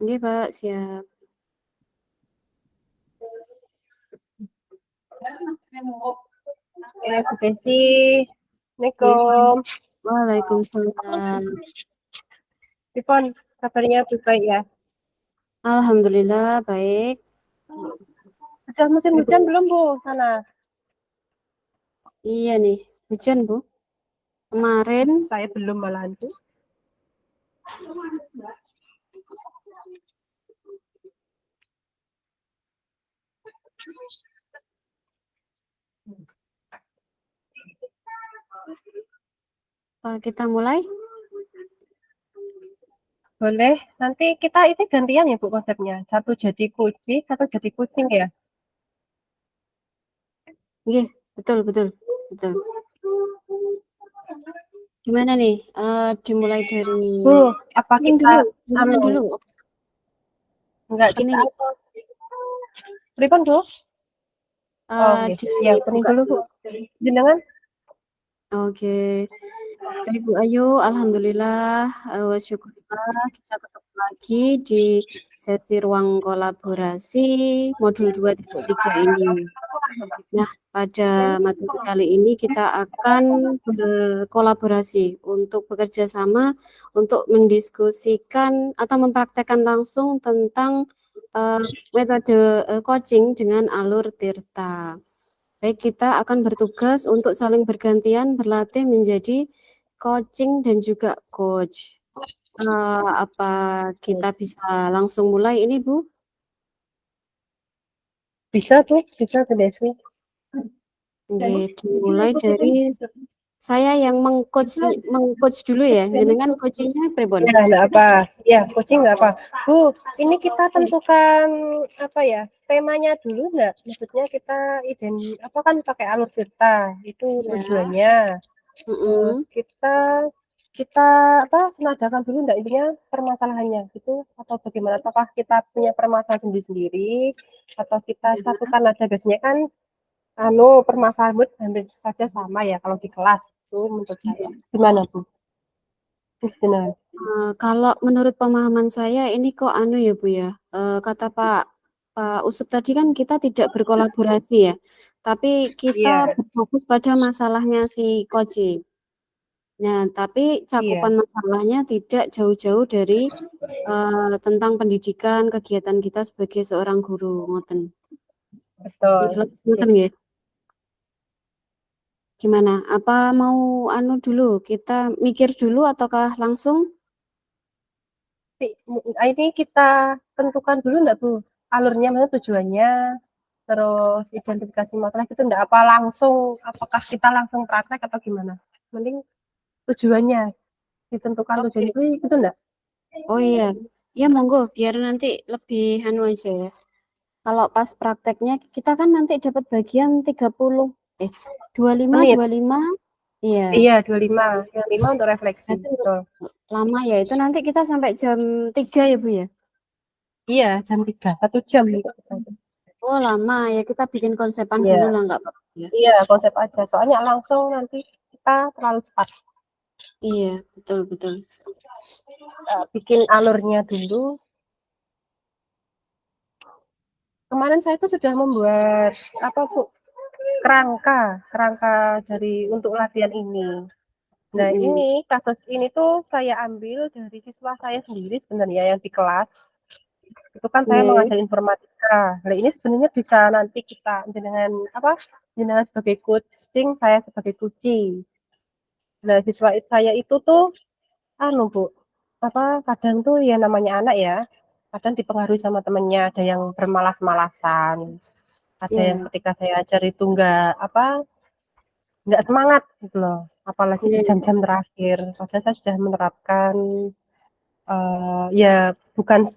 Iya, Pak, siap. Ya, Bu Desi. Iya, Assalamualaikum. Waalaikumsalam. Pipon, kabarnya baik ya? Alhamdulillah, baik. Sudah musim Ibu, hujan belum, Bu, sana? iya nih, hujan, Bu. Kemarin, Saya belum malahan, Bu. kita mulai. Boleh. Nanti kita ini gantian ya, Bu, konsepnya. Satu jadi kucing, satu jadi kucing ya. Iya, betul, betul, betul. Gimana nih? Dimulai dari Bu, apa kuning kita dulu, jenengan anu, dulu. enggak kita Kuning, apa? Pripun, Bu? Oh, oke. Ya, kuning dibuka dulu, Bu. dulu. Jenengan? Oke. Ibu Ayu, alhamdulillah, wa syukurillah, kita ketemu lagi di sesi ruang kolaborasi modul 2.3 ini. Nah, pada materi kali ini kita akan berkolaborasi untuk bekerja sama untuk mendiskusikan atau mempraktekkan langsung tentang metode coaching dengan alur Tirta. Baik, kita akan bertugas untuk saling bergantian berlatih menjadi coaching dan juga coach. Apa kita bisa langsung mulai ini, Bu? Bisa, Bu. Bisa, Bu Desi. Oke, dimulai dari saya yang mengcoach dulu ya. Jenengan coachingnya pribon. Ya, enggak apa. Ya, kucing enggak apa. Bu, ini kita tentukan apa ya? Temanya dulu enggak? Maksudnya kita apa kan pakai alur cerita. Itu Ya. tujuannya. Terus Mm-mm. kita kita apa senadakan dulu enggak intinya permasalahannya gitu atau bagaimana? Apakah kita punya permasalahan sendiri-sendiri atau kita Ya. satukan aja biasanya kan permasalahan hampir saja sama ya kalau di kelas itu menurut saya. Iya. Gimana, Bu? Benar. Kalau menurut pemahaman saya ini kok anu ya Bu ya, kata Pak Usup tadi kan kita tidak berkolaborasi ya, tapi kita Iya, berfokus pada masalahnya si Koji. Nah, tapi iya, cakupan masalahnya tidak jauh-jauh dari tentang pendidikan kegiatan kita sebagai seorang guru, ngoten. betul. Ngoten nggih. Gimana? Apa mau anu dulu? Kita mikir dulu ataukah langsung? Ini kita tentukan dulu enggak, Bu? Alurnya, maksudnya tujuannya, terus identifikasi masalah itu enggak apa langsung, apakah kita langsung praktek atau gimana? Mending tujuannya ditentukan tujuan Oke. itu enggak? Oh iya, ya monggo biar nanti lebih anu aja ya. Kalau pas prakteknya kita kan nanti dapat bagian 30 eh 25 Menit. 25. Iya. Iya, 25. Yang 5 untuk refleksi. Berarti Betul. lama ya. Itu nanti kita sampai jam 3 ya, Bu ya. Iya, jam 3, 1 jam. Oh, lama ya. Kita bikin konsepan Iya, dulu lah nggak apa-apa ya. iya, konsep aja. Soalnya langsung nanti kita terlalu cepat. Iya, betul betul. Bikin alurnya dulu. Kemarin saya itu sudah membuat apa, Bu? Kerangka dari untuk latihan ini. Nah, Mm-mm. ini kasus ini tuh saya ambil dari siswa saya sendiri sebenarnya yang di kelas. Itu kan saya Nggih. mengajar informatika. Nah, ini sebenarnya bisa nanti kita dengan apa? Dengan sebagai coaching, saya sebagai kucing. Nah, siswa saya itu tuh Bu, apa kadang tuh ya namanya anak ya, kadang dipengaruhi sama temennya, ada yang bermalas-malasan, ada yang Ya. ketika saya ajar itu nggak semangat gitu loh, apalagi di Nggih. jam-jam terakhir. Padahal saya sudah menerapkan ya bukan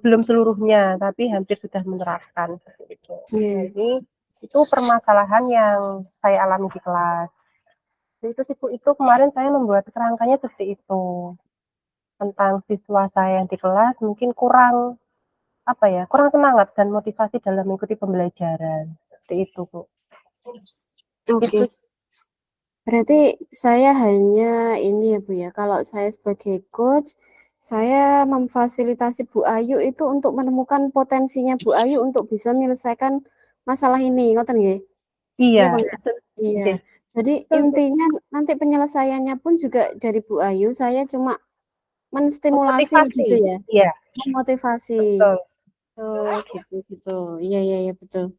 belum seluruhnya, tapi hampir sudah menerapkan seperti itu. Nah, Nggih. ini itu permasalahan yang saya alami di kelas. Jadi itu kemarin saya membuat kerangkanya seperti itu tentang siswa saya yang di kelas mungkin kurang semangat dan motivasi dalam mengikuti pembelajaran seperti itu, Bu. Itu Oke. Berarti saya hanya ini ya Bu ya, kalau saya sebagai coach, saya memfasilitasi Bu Ayu itu untuk menemukan potensinya Bu Ayu untuk bisa menyelesaikan masalah ini, ngoten nggih? Iya, Iya apa enggak? itu Iya. nggih, Jadi betul, Bu. intinya nanti penyelesaiannya pun juga dari Bu Ayu, saya cuma menstimulasi Memotivasi. gitu ya, Iya, memotivasi. betul. Oh gitu gitu. Iya iya iya betul.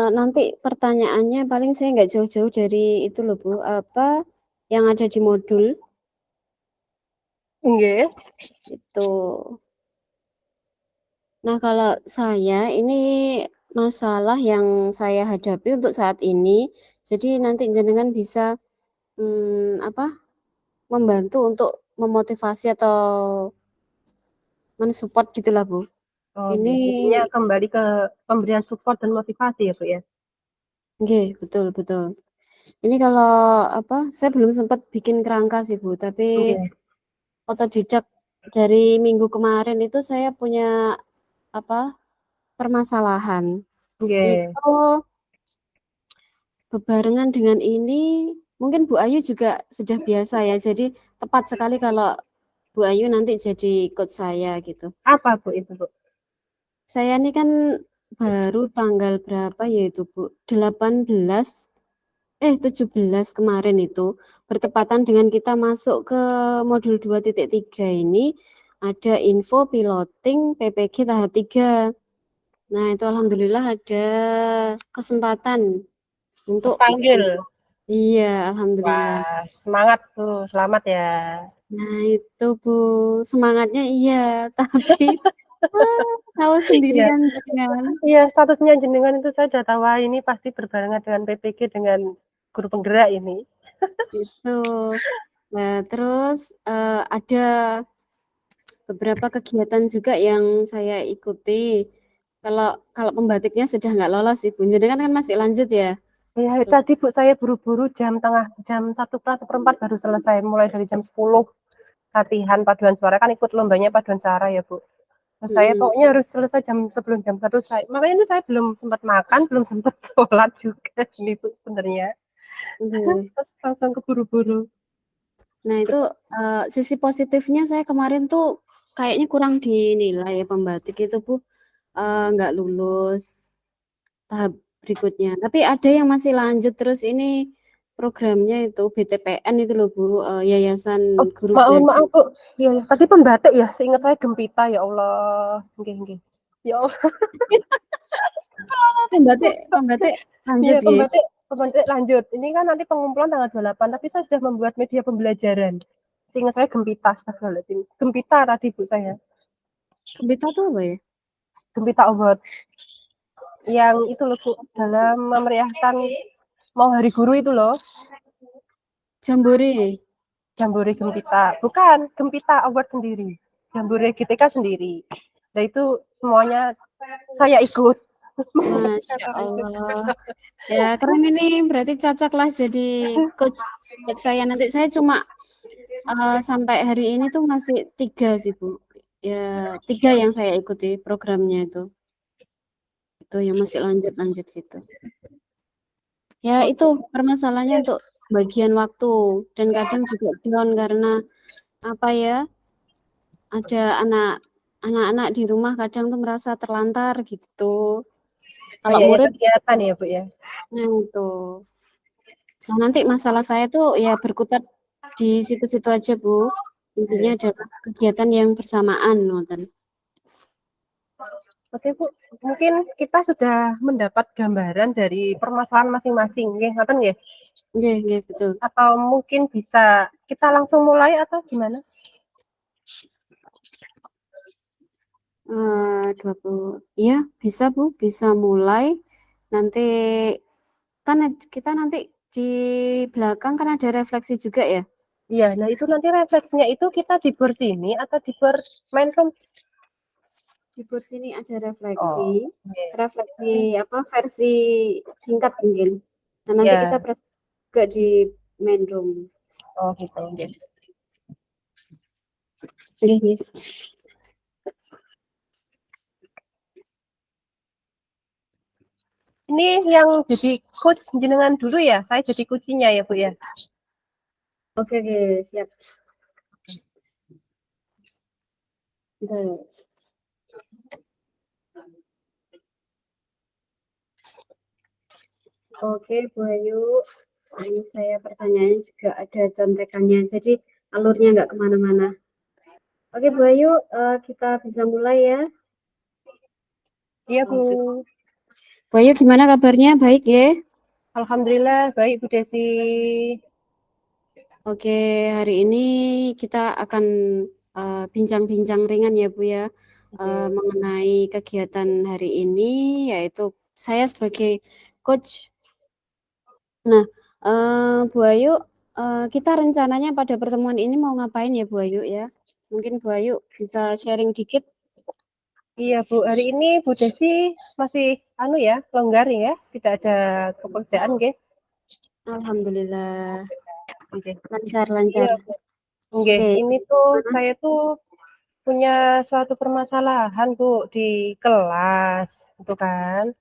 Nanti pertanyaannya paling saya nggak jauh-jauh dari itu loh Bu, apa yang ada di modul Nggih. itu. Nah kalau saya ini masalah yang saya hadapi untuk saat ini, jadi nanti jenengan bisa apa membantu untuk memotivasi atau mensupport gitulah Bu. Oh, Ini nggih. Intinya kembali ke pemberian support dan motivasi ya, Bu, ya? nggih, betul betul. Ini kalau apa, saya belum sempat bikin kerangka sih Bu, tapi Nggih, otodidak dari minggu kemarin itu saya punya apa, permasalahan. nggih. Itu bebarengan dengan ini, mungkin Bu Ayu juga sudah biasa ya, jadi tepat sekali kalau Bu Ayu nanti jadi coach saya gitu. Apa, Bu, itu, Bu? Saya ini kan baru tanggal berapa ya itu Bu, 17 kemarin itu, bertepatan dengan kita masuk ke modul 2.3 ini, ada info piloting PPG tahap 3. Nah, itu alhamdulillah ada kesempatan untuk Terpanggil. ikut. Iya, alhamdulillah. Wah, semangat, Bu, selamat ya. Nah, itu Bu, semangatnya iya, tapi tahu sendiri Iya kan jangan iya, statusnya jenengan itu saya udah tahu, wah ini pasti berbarengan dengan PPG dengan guru penggerak ini. itu. Nah, terus ada beberapa kegiatan juga yang saya ikuti. Kalau kalau pembatiknya sudah nggak lolos Ibu, jenengan kan masih lanjut ya? Iya, tadi Bu saya buru-buru jam 1 kurang seperempat baru selesai, mulai dari jam 10 latihan paduan suara, kan ikut lombanya paduan suara ya, Bu. Terus saya Mhm, pokoknya harus selesai sebelum jam 1 saya. Makanya ini saya belum sempat makan, belum sempat sholat juga ini Bu sebenarnya. oke. Terus langsung keburu-buru. Nah itu, sisi positifnya saya kemarin tuh kayaknya kurang dinilai ya pembatik itu Bu, nggak lulus tahap berikutnya. Tapi ada yang masih lanjut terus ini programnya itu BTPN itu loh Bu, Yayasan Oh, Guru maaf Belajar. maaf Bu. Iya, ya. Tadi pembatik ya, seingat saya Gempita ya Allah. Nggih, nggih. Ya Allah. Pembatik pembatik Iya, lanjut ya. pembatik pembatik lanjut. Ini kan nanti pengumpulan tanggal 28, tapi saya sudah membuat media pembelajaran. Seingat saya Gempita, astagfirullahaladzim. Gempita tadi Bu saya. Gembita tuh apa ya? Gempita Award. Yang itu loh Bu, dalam memeriahkan mau Hari Guru itu loh. Jambore. Jambore Gempita. Bukan, Gempita Award sendiri. Jambore GTK sendiri. Nah itu semuanya saya ikut. Masya Allah. Ya keren ini berarti cocok lah jadi coach, coach saya nanti. Saya cuma sampai hari ini tuh masih 3 sih Bu. Ya 3 yang saya ikuti programnya itu yang masih lanjut-lanjut gitu. Ya itu permasalahannya untuk bagian waktu dan kadang juga down karena apa ya, ada anak-anak di rumah kadang tuh merasa terlantar gitu. Kalau Banyaknya murid, kegiatan ya Bu ya. nah itu. Nah, nanti masalah saya tuh ya berkutat di situ-situ aja, Bu. Intinya adalah kegiatan yang bersamaan, ngoten. Oke Bu, mungkin kita sudah mendapat gambaran dari permasalahan masing-masing, nggih, ngoten nggih? Nggih, nggih, betul. Atau mungkin bisa kita langsung mulai atau gimana? 20, iya bisa, Bu, bisa mulai. Nanti kan kita nanti di belakang kan ada refleksi juga ya. Iya, nah itu nanti refleksinya itu kita di bar sini atau di bar main room? Di kursi ini ada refleksi, Oh, oke. refleksi apa versi singkat mungkin. Nah, nanti kita Ya, juga di main room. oh gitu. Nggih. Nggih, nggih. Ini yang jadi coach jenengan dulu ya, saya jadi kucinya ya Bu ya. Oke, siap. Baik. Oke, Bu Ayu. Ini saya pertanyaannya juga ada contekannya, jadi alurnya nggak kemana-mana. Oke, Bu Ayu, kita bisa mulai ya. Iya Bu. Oke. Bu Ayu, gimana kabarnya? Baik ya? Alhamdulillah baik Bu Desi. Oke, hari ini kita akan bincang-bincang ringan ya Bu ya, mengenai kegiatan hari ini, yaitu saya sebagai coach. Nah, Bu Ayu, kita rencananya pada pertemuan ini mau ngapain ya Bu Ayu ya? Mungkin Bu Ayu bisa sharing dikit. Iya Bu, hari ini Bu Desi masih ya, longgar ya, tidak ada pekerjaan nggih. Alhamdulillah, Oke. lancar-lancar. Iya Bu. Nggih, Oke, ini tuh gimana? saya tuh punya suatu permasalahan Bu di kelas, gitu kan.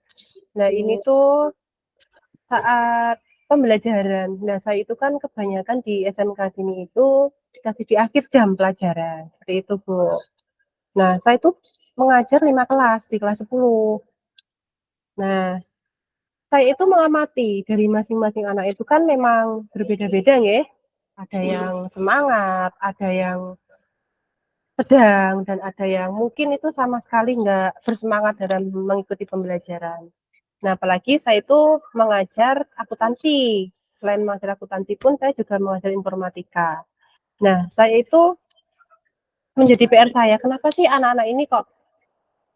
Nah, ini Oke. tuh saat pembelajaran. Nah, saya itu kan kebanyakan di SMK sini itu dikasih di akhir jam pelajaran, seperti itu Bu. Nah, saya tuh mengajar 5 kelas di kelas 10. Nah, saya itu mengamati dari masing-masing anak itu kan memang berbeda-beda ya. Ada yang semangat, ada yang sedang, dan ada yang mungkin itu sama sekali nggak bersemangat dalam mengikuti pembelajaran. Nah, apalagi saya itu mengajar akuntansi. Selain mengajar akuntansi pun saya juga mengajar informatika. Nah, saya itu menjadi PR saya, kenapa sih anak-anak ini kok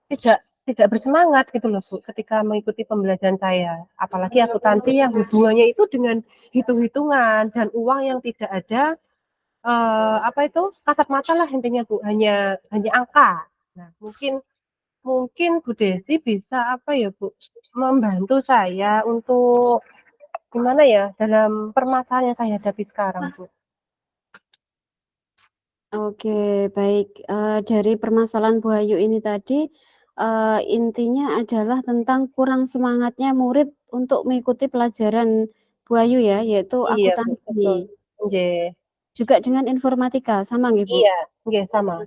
tidak tidak bersemangat gitu loh Bu ketika mengikuti pembelajaran saya. Apalagi akuntansi yang hubungannya itu dengan hitung-hitungan dan uang yang tidak ada apa itu kasat mata lah intinya Bu, hanya angka. Nah, mungkin mungkin Bu Desi bisa apa ya Bu membantu saya untuk gimana ya dalam permasalahan yang saya hadapi sekarang Bu. Oke, baik. Dari permasalahan Bu Ayu ini tadi, intinya adalah tentang kurang semangatnya murid untuk mengikuti pelajaran Bu Ayu ya, yaitu Iya Bu, betul. akuntansi. Nggih. Juga dengan informatika, sama nggih Bu? Iya, nggih sama.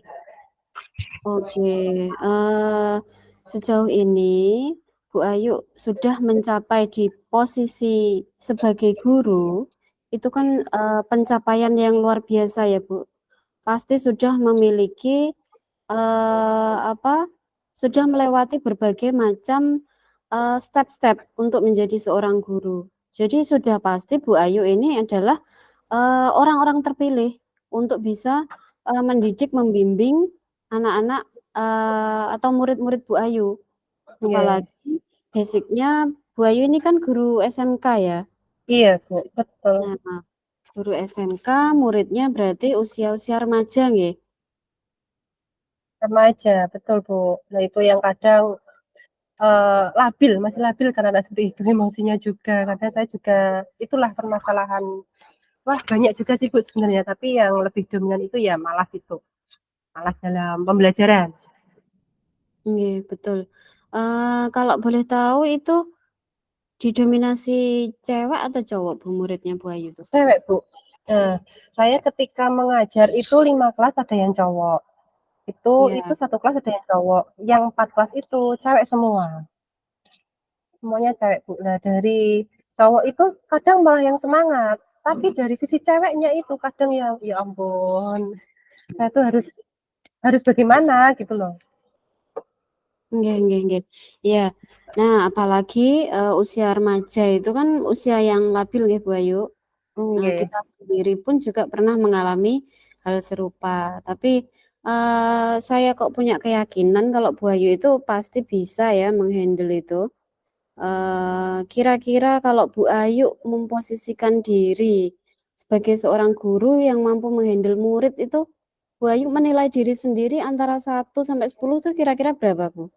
Oke, sejauh ini Bu Ayu sudah mencapai di posisi sebagai guru, itu kan pencapaian yang luar biasa ya Bu. Pasti sudah memiliki apa, sudah melewati berbagai macam step-step untuk menjadi seorang guru. Jadi sudah pasti Bu Ayu ini adalah orang-orang terpilih untuk bisa mendidik, membimbing anak-anak atau murid-murid Bu Ayu. Nggih. Apalagi basicnya Bu Ayu ini kan guru SMK ya. Iya Bu, betul. Nah, guru SMK, muridnya berarti usia-usia remaja nggih? Remaja, betul Bu. Nah, itu yang kadang labil, masih labil karena anak seperti itu emosinya juga. Kadang saya juga itulah permasalahan. Wah, banyak juga sih Bu sebenarnya, tapi yang lebih dominan itu ya malas itu. Malas dalam pembelajaran. Nggih, betul. Kalau boleh tahu itu didominasi cewek atau cowok Bu muridnya Bu Ayu tuh? Cewek Bu. Nah, saya ketika mengajar itu 5 kelas ada yang cowok. Itu Iya. satu kelas ada yang cowok. Yang 4 kelas itu cewek semua. Semuanya cewek Bu. Nah, dari cowok itu kadang malah yang semangat. Tapi dari sisi ceweknya itu kadang yang ya ampun, saya tuh harus harus bagaimana gitu loh. Nggih. Iya. Nah, apalagi usia remaja itu kan usia yang labil nggih Bu Ayu. Nggih. Kita sendiri pun juga pernah mengalami hal serupa. Tapi saya kok punya keyakinan kalau Bu Ayu itu pasti bisa ya menghandle itu. Kira-kira kalau Bu Ayu memposisikan diri sebagai seorang guru yang mampu menghandle murid itu, Bu Ayu menilai diri sendiri antara 1 sampai 10 tuh kira-kira berapa, Bu?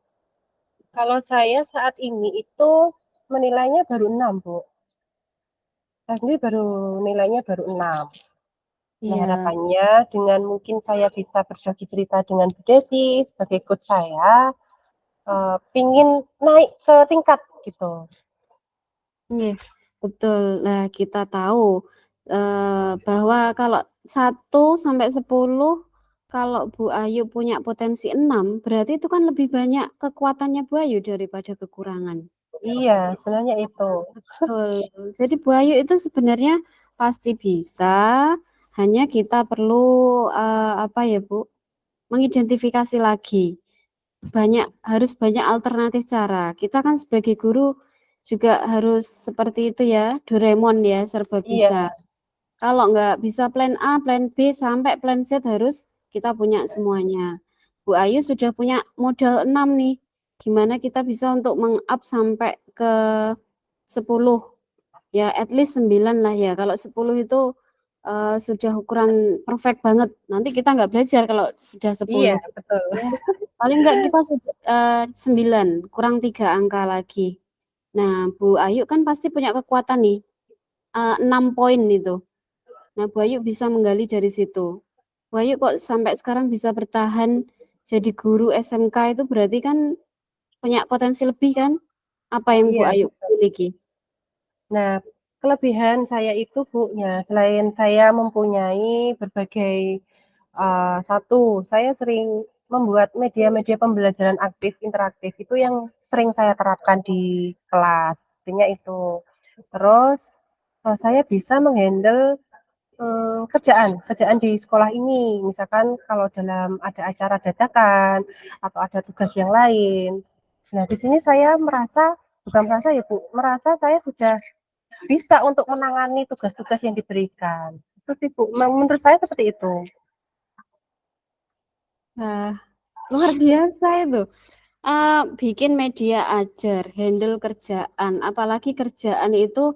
Kalau saya saat ini itu menilainya baru 6 Bu. Saya sendiri nilainya baru 6. Nah, Iya, harapannya dengan mungkin saya bisa berbagi cerita dengan Bu Desi sebagai coach saya, pingin naik ke tingkat gitu. Nggih, betul. Nah, kita tahu, bahwa kalau 1 sampai 10, kalau Bu Ayu punya potensi 6, berarti itu kan lebih banyak kekuatannya Bu Ayu daripada kekurangan. Iya, sebenarnya itu. Betul. Jadi Bu Ayu itu sebenarnya pasti bisa, hanya kita perlu, apa ya Bu, mengidentifikasi lagi. Harus banyak alternatif cara. Kita kan sebagai guru juga harus seperti itu ya, Doraemon ya, serba Iya, bisa. Kalau nggak bisa plan A, plan B, sampai plan Z harus kita punya semuanya. Bu Ayu sudah punya modal 6 nih. Gimana kita bisa untuk meng-up sampai ke 10, ya at least 9 lah ya. Kalau 10 itu sudah ukuran perfect banget. Nanti kita nggak belajar kalau sudah iya, 10. betul. Ya, paling nggak kita 9, kurang 3 angka lagi. Nah, Bu Ayu kan pasti punya kekuatan nih, 6 poin itu. Nah, Bu Ayu bisa menggali dari situ. Bu Ayu kok sampai sekarang bisa bertahan jadi guru SMK, itu berarti kan punya potensi lebih kan? Apa yang Bu Iya. Ayu miliki? Nah, kelebihan saya itu, Bu, ya selain saya mempunyai berbagai satu, saya sering membuat media-media pembelajaran aktif, interaktif, itu yang sering saya terapkan di kelas, artinya itu. Terus, saya bisa menghandle kerjaan di sekolah ini, misalkan kalau dalam ada acara dadakan atau ada tugas yang lain. Nah, di sini saya merasa, bukan merasa ya Bu, merasa saya sudah bisa untuk menangani tugas-tugas yang diberikan. Itu sih Bu, menurut saya seperti itu. Wah, luar biasa itu. Bikin media ajar, handle kerjaan, apalagi kerjaan itu,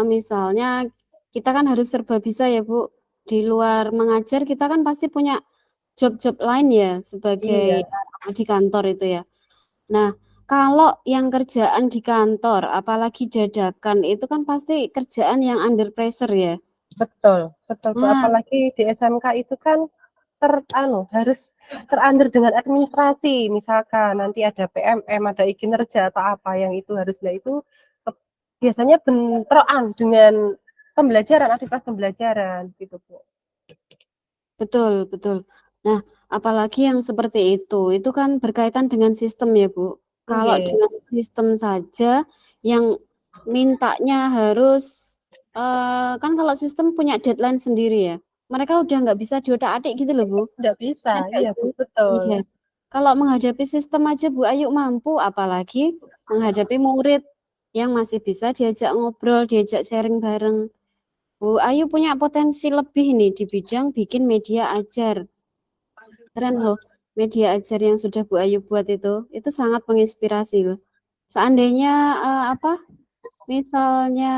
misalnya kita kan harus serba bisa ya Bu. Di luar mengajar kita kan pasti punya job-job lain ya sebagai, Iya, di kantor itu ya. Nah, kalau yang kerjaan di kantor, apalagi dadakan, itu kan pasti kerjaan yang under pressure ya. betul, betul Bu. Nah, Apalagi di SMK itu kan harus terander dengan administrasi. Misalkan nanti ada PMM, ada kinerja atau apa yang itu harusnya itu biasanya bentrokan dengan pembelajaran, aktivitas pembelajaran gitu Bu. betul, betul. Nah, apalagi yang seperti itu kan berkaitan dengan sistem ya, Bu. Kalau Oke, dengan sistem saja yang mintanya harus, kan kalau sistem punya deadline sendiri ya. Mereka udah nggak bisa diotak-atik gitu loh, Bu. nggak bisa, Ya nggak iya Bu, sih? betul. Iya. Kalau menghadapi sistem aja Bu Ayu mampu, apalagi menghadapi murid yang masih bisa diajak ngobrol, diajak sharing bareng. Bu Ayu punya potensi lebih nih di bidang bikin media ajar. Keren loh, media ajar yang sudah Bu Ayu buat itu sangat menginspirasi loh. Seandainya, apa, misalnya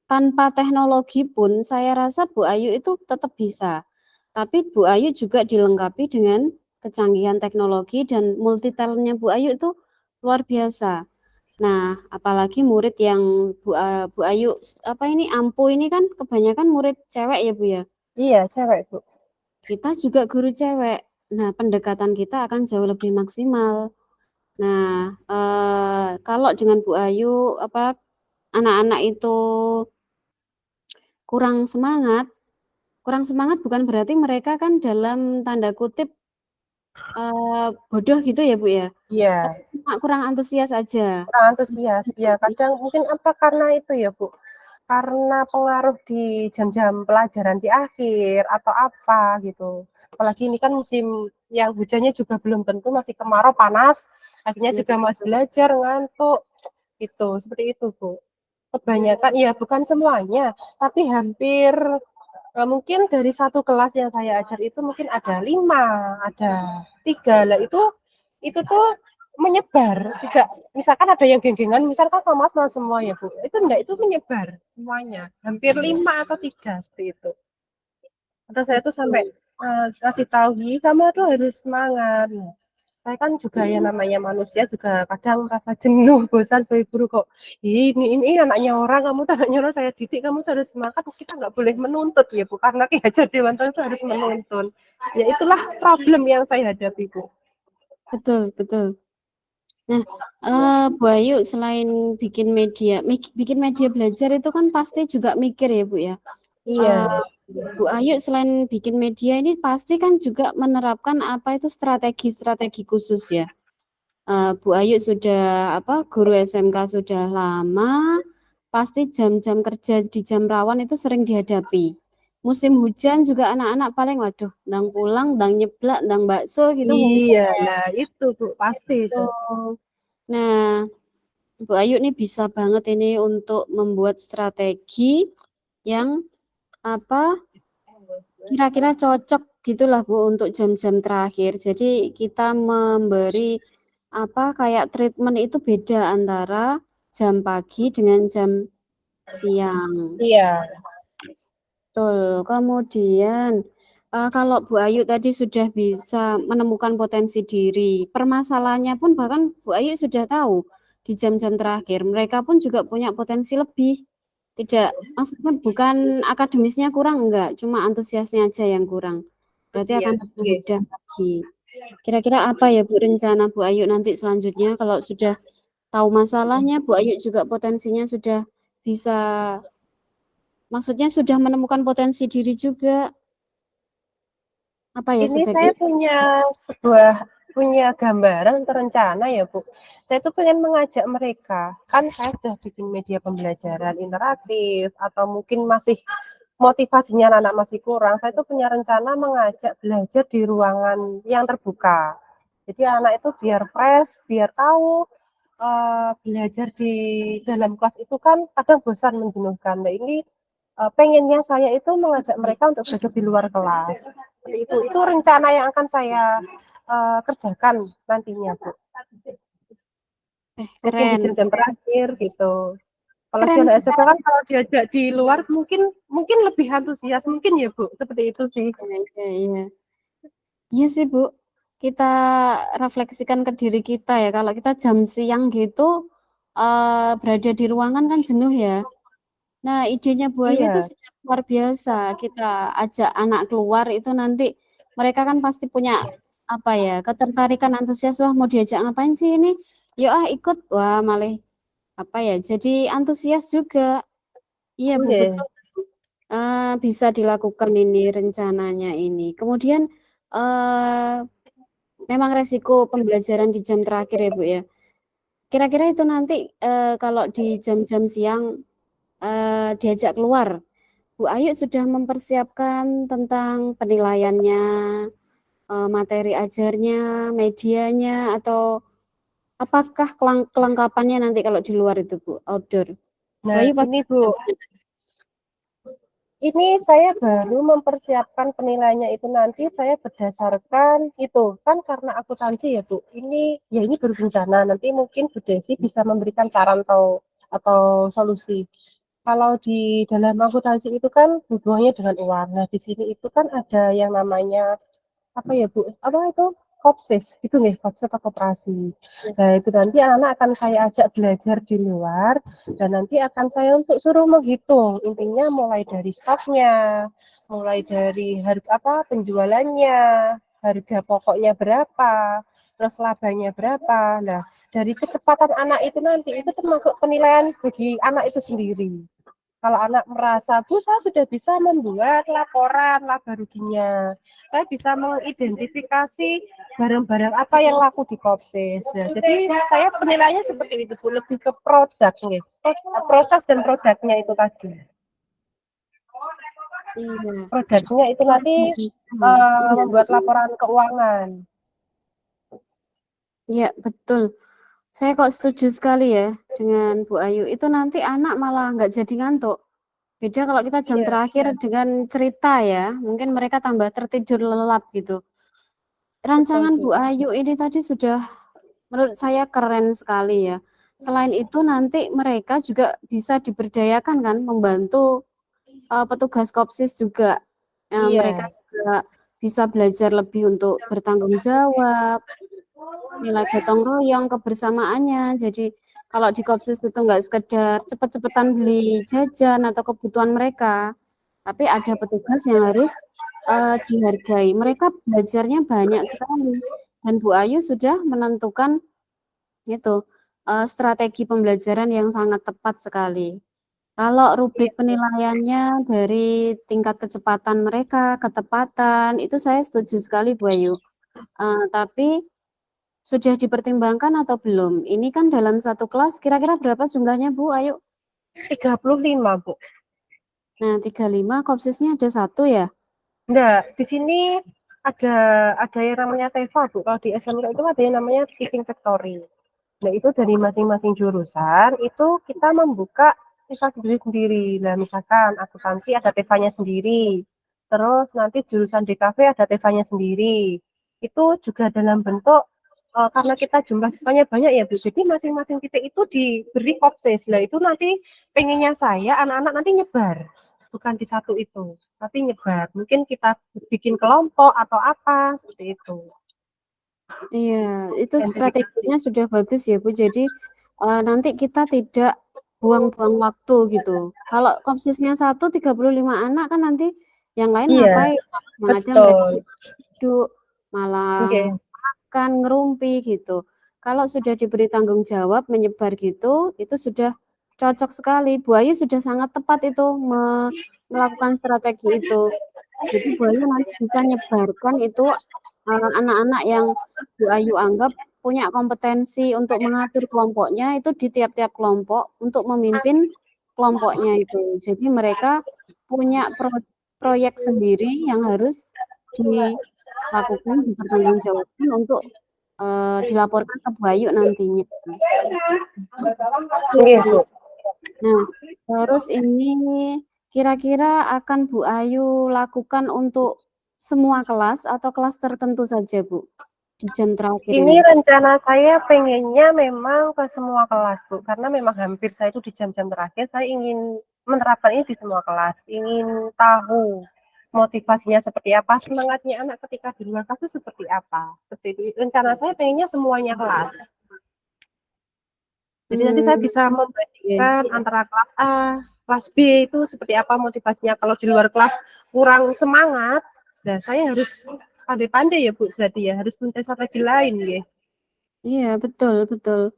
tanpa teknologi pun saya rasa Bu Ayu itu tetap bisa. Tapi Bu Ayu juga dilengkapi dengan kecanggihan teknologi dan multi talent-nya Bu Ayu itu luar biasa. Nah, apalagi murid yang Bu Ayu apa ini, ampu ini kan kebanyakan murid cewek ya, Bu, ya? Iya, cewek Bu. Kita juga guru cewek. Nah, pendekatan kita akan jauh lebih maksimal. Nah, kalau dengan Bu Ayu, apa, anak-anak itu kurang semangat, kurang semangat bukan berarti mereka kan dalam tanda kutip, bodoh gitu ya, Bu, ya? Iya, Tapi cuma kurang antusias aja. kurang antusias. Ya, kadang mungkin apa karena itu ya Bu, karena pengaruh di jam-jam pelajaran di akhir atau apa gitu. Apalagi ini kan musim yang hujannya juga belum tentu, masih kemarau panas, akhirnya Iya, juga masih belajar ngantuk gitu. Seperti itu Bu. Kebanyakan ya bukan semuanya, tapi hampir mungkin dari satu kelas yang saya ajar itu mungkin ada 5, ada 3 lah itu tuh menyebar tidak, misalkan ada yang genggengan misalkan sama sama semua ya Bu, itu enggak, itu menyebar semuanya hampir 5 atau 3 seperti itu. Terus saya tuh sampai betul. kasih tahu, kamu tuh harus semangat. Nah, saya kan juga ya namanya manusia juga kadang merasa jenuh, bosan sebagai guru kok. Ini anaknya orang, kamu tuh anaknya orang, saya didik, kamu tuh harus semangat. Kita nggak boleh menuntut ya Bu, karena Ki Hajar Dewantara itu harus menuntun. Ya itulah problem yang saya hadapi Bu. Betul, betul. Nah, Bu Ayu selain bikin media belajar itu kan pasti juga mikir ya Bu ya. Iya, Bu Ayu selain bikin media ini pasti kan juga menerapkan apa itu strategi-strategi khusus ya. Bu Ayu sudah guru SMK sudah lama, pasti jam-jam kerja di jam rawan itu sering dihadapi. Musim hujan juga anak-anak paling waduh, ndang pulang, ndang nyeblak, ndang bakso gitu mungkin iya. ya. Nah, itu Bu, pasti itu. Tuh. Nah, Bu Ayu nih bisa banget ini untuk membuat strategi yang apa kira-kira cocok gitulah Bu untuk jam-jam terakhir. Jadi kita memberi kayak treatment itu beda antara jam pagi dengan jam siang. Iya. Betul. Kemudian kalau Bu Ayu tadi sudah bisa menemukan potensi diri, permasalahannya pun bahkan Bu Ayu sudah tahu di jam-jam terakhir mereka pun juga punya potensi lebih. Tidak, maksudnya bukan akademisnya kurang enggak, cuma antusiasnya aja yang kurang. Berarti akan Antusias, lebih nggih. mudah lagi. Kira-kira apa ya Bu rencana Bu Ayu nanti selanjutnya kalau sudah tahu masalahnya, Bu Ayu juga potensinya sudah bisa, maksudnya sudah menemukan potensi diri juga. Apa ya Ini saya sebaiknya? punya gambaran atau rencana ya, Bu. Saya tuh pengen mengajak mereka, kan saya sudah bikin media pembelajaran interaktif atau mungkin masih motivasinya anak-anak masih kurang. Saya tuh punya rencana mengajak belajar di ruangan yang terbuka. Jadi anak itu biar fresh, biar tahu belajar di dalam kelas itu kan kadang bosan menjenuhkan. Nah, ini pengennya saya itu mengajak mereka untuk belajar di luar kelas. Seperti itu rencana yang akan saya kerjakan nantinya, Bu. Mungkin di Keren, jam-jam terakhir gitu. Apalagi keren anak SMK sekali. kan kalau diajak di luar mungkin mungkin lebih antusias mungkin ya, Bu. Seperti itu sih. Iya, iya, iya. Iya sih Bu, kita refleksikan ke diri kita ya. Kalau kita jam siang gitu berada di ruangan kan jenuh ya. Nah, idenya Bu Ayu itu Iya, sudah luar biasa. Kita ajak anak keluar itu nanti mereka kan pasti punya ketertarikan antusias. Wah, mau diajak ngapain sih ini? Yuk ikut. Wah, malah jadi antusias juga. Iya Bu, oke. betul. Bisa dilakukan ini rencananya ini. Kemudian eh memang resiko pembelajaran di jam terakhir ya Bu ya. Kira-kira itu nanti kalau di jam-jam siang diajak keluar, Bu Ayu sudah mempersiapkan tentang penilaiannya, materi ajarnya, medianya, atau apakah kelengkapannya nanti kalau di luar itu Bu, outdoor? Bu Nah, Ayu pasti gini Bu, sudah punya. ini saya baru mempersiapkan penilaiannya itu nanti saya berdasarkan itu kan karena akuntansi ya Bu. Ini baru rencana nanti mungkin Bu Desi bisa memberikan saran atau solusi. Kalau di dalam akuntansi itu kan hubungannya dengan uang. Nah, di sini itu kan ada yang namanya apa ya Bu? Apa itu? Kopsis, itu nih, kopsis atau koperasi. Nah, itu nanti anak akan saya ajak belajar di luar dan nanti akan saya untuk suruh menghitung. Intinya mulai dari stoknya, mulai dari harga penjualannya, harga pokoknya berapa, terus labanya berapa. Nah, dari kecepatan anak itu nanti itu termasuk penilaian bagi anak itu sendiri. Kalau anak merasa, Bu, saya sudah bisa membuat laporan laba ruginya. Saya bisa mengidentifikasi barang-barang apa yang laku di Kopsis. Nah, jadi saya penilaiannya seperti itu, Bu, lebih ke produk nih. Proses dan produknya itu tadi. Iya, Produknya itu luar nanti biasa. Iya, membuat laporan keuangan. iya betul. Saya kok setuju sekali ya dengan Bu Ayu. Itu nanti anak malah nggak jadi ngantuk. Beda kalau kita jam Iya, terakhir dengan cerita ya, mungkin mereka tambah tertidur lelap gitu. betul, Rancangan Bu. Bu Ayu ini tadi sudah menurut saya keren sekali ya. Selain itu nanti mereka juga bisa diberdayakan kan membantu petugas Kopsis juga. Mereka Iya. juga bisa belajar lebih untuk bertanggung jawab, nilai gotong royong, kebersamaannya. Jadi kalau di Kopsis itu nggak sekedar cepet-cepetan beli jajan atau kebutuhan mereka, tapi ada petugas yang harus dihargai. Mereka belajarnya banyak sekali. Dan Bu Ayu sudah menentukan itu, strategi pembelajaran yang sangat tepat sekali. Kalau Iya, rubrik penilaiannya dari tingkat kecepatan mereka, ketepatan, itu saya setuju sekali Bu Ayu. Tapi sudah dipertimbangkan atau belum? Ini kan dalam satu kelas kira-kira berapa jumlahnya Bu Ayu? 35 Bu. Nah 35, kopsisnya ada 1 ya? Enggak, di sini ada yang namanya TEFA Bu. Kalau di SMK itu ada yang namanya Teaching Factory. Nah, itu dari masing-masing jurusan itu kita membuka TEFA sendiri-sendiri. Nah, misalkan akuntansi ada TEFA-nya sendiri. Terus nanti jurusan DKV ada TEFA-nya sendiri. Itu juga dalam bentuk karena kita jumlah siswanya banyak ya Bu. Jadi masing-masing titik itu diberi kopses. Nah, itu nanti pengennya saya anak-anak nanti nyebar. Bukan di satu itu, tapi nyebar. Mungkin kita bikin kelompok atau apa seperti itu. Iya, itu Identifikasi. strateginya sudah bagus ya Bu. Jadi nanti kita tidak buang-buang waktu gitu. Kalau kopsisnya 1, 35 anak kan nanti yang lain Iya, ngapain? Yang ada mereka betul. duduk, malah Oke. makan, ngerumpi gitu. Kalau sudah diberi tanggung jawab menyebar gitu, itu sudah cocok sekali. Bu Ayu sudah sangat tepat itu melakukan strategi itu. Jadi Bu Ayu nanti bisa nyebarkan itu anak-anak yang Bu Ayu anggap punya kompetensi untuk mengatur kelompoknya itu di tiap-tiap kelompok untuk memimpin kelompoknya itu. Jadi mereka punya proyek sendiri yang harus dilakukan, dipertanggungjawabkan untuk dilaporkan ke Bu Ayu nantinya. Gitu. Nah, terus ini kira-kira akan Bu Ayu lakukan untuk semua kelas atau kelas tertentu saja, Bu, di jam terakhir Ini ini? rencana saya pengennya memang ke semua kelas, Bu. Karena memang hampir saya itu di jam-jam terakhir, saya ingin menerapkan ini di semua kelas. Ingin tahu motivasinya seperti apa, semangatnya anak ketika di luar kelas itu seperti apa. Seperti itu. Rencana saya pengennya semuanya kelas. Jadi nanti saya Hmm, bisa oke. membandingkan antara kelas A, kelas B itu seperti apa motivasinya. Kalau di luar kelas kurang semangat, nah saya harus pandai-pandai ya Bu, berarti ya harus mencari strategi lain ya. Iya, betul, betul.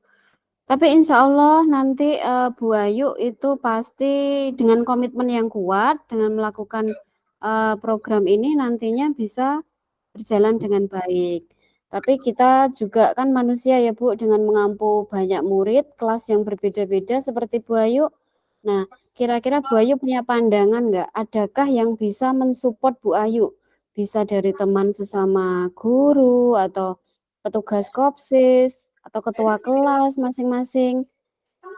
Tapi insya Allah nanti Bu Ayu itu pasti dengan komitmen yang kuat, dengan melakukan program ini nantinya bisa berjalan dengan baik. Tapi kita juga kan manusia ya Bu, dengan mengampu banyak murid, kelas yang berbeda-beda seperti Bu Ayu. Nah, kira-kira Bu Ayu punya pandangan nggak? Adakah yang bisa mensupport Bu Ayu? Bisa dari teman sesama guru atau petugas kopsis atau ketua kelas masing-masing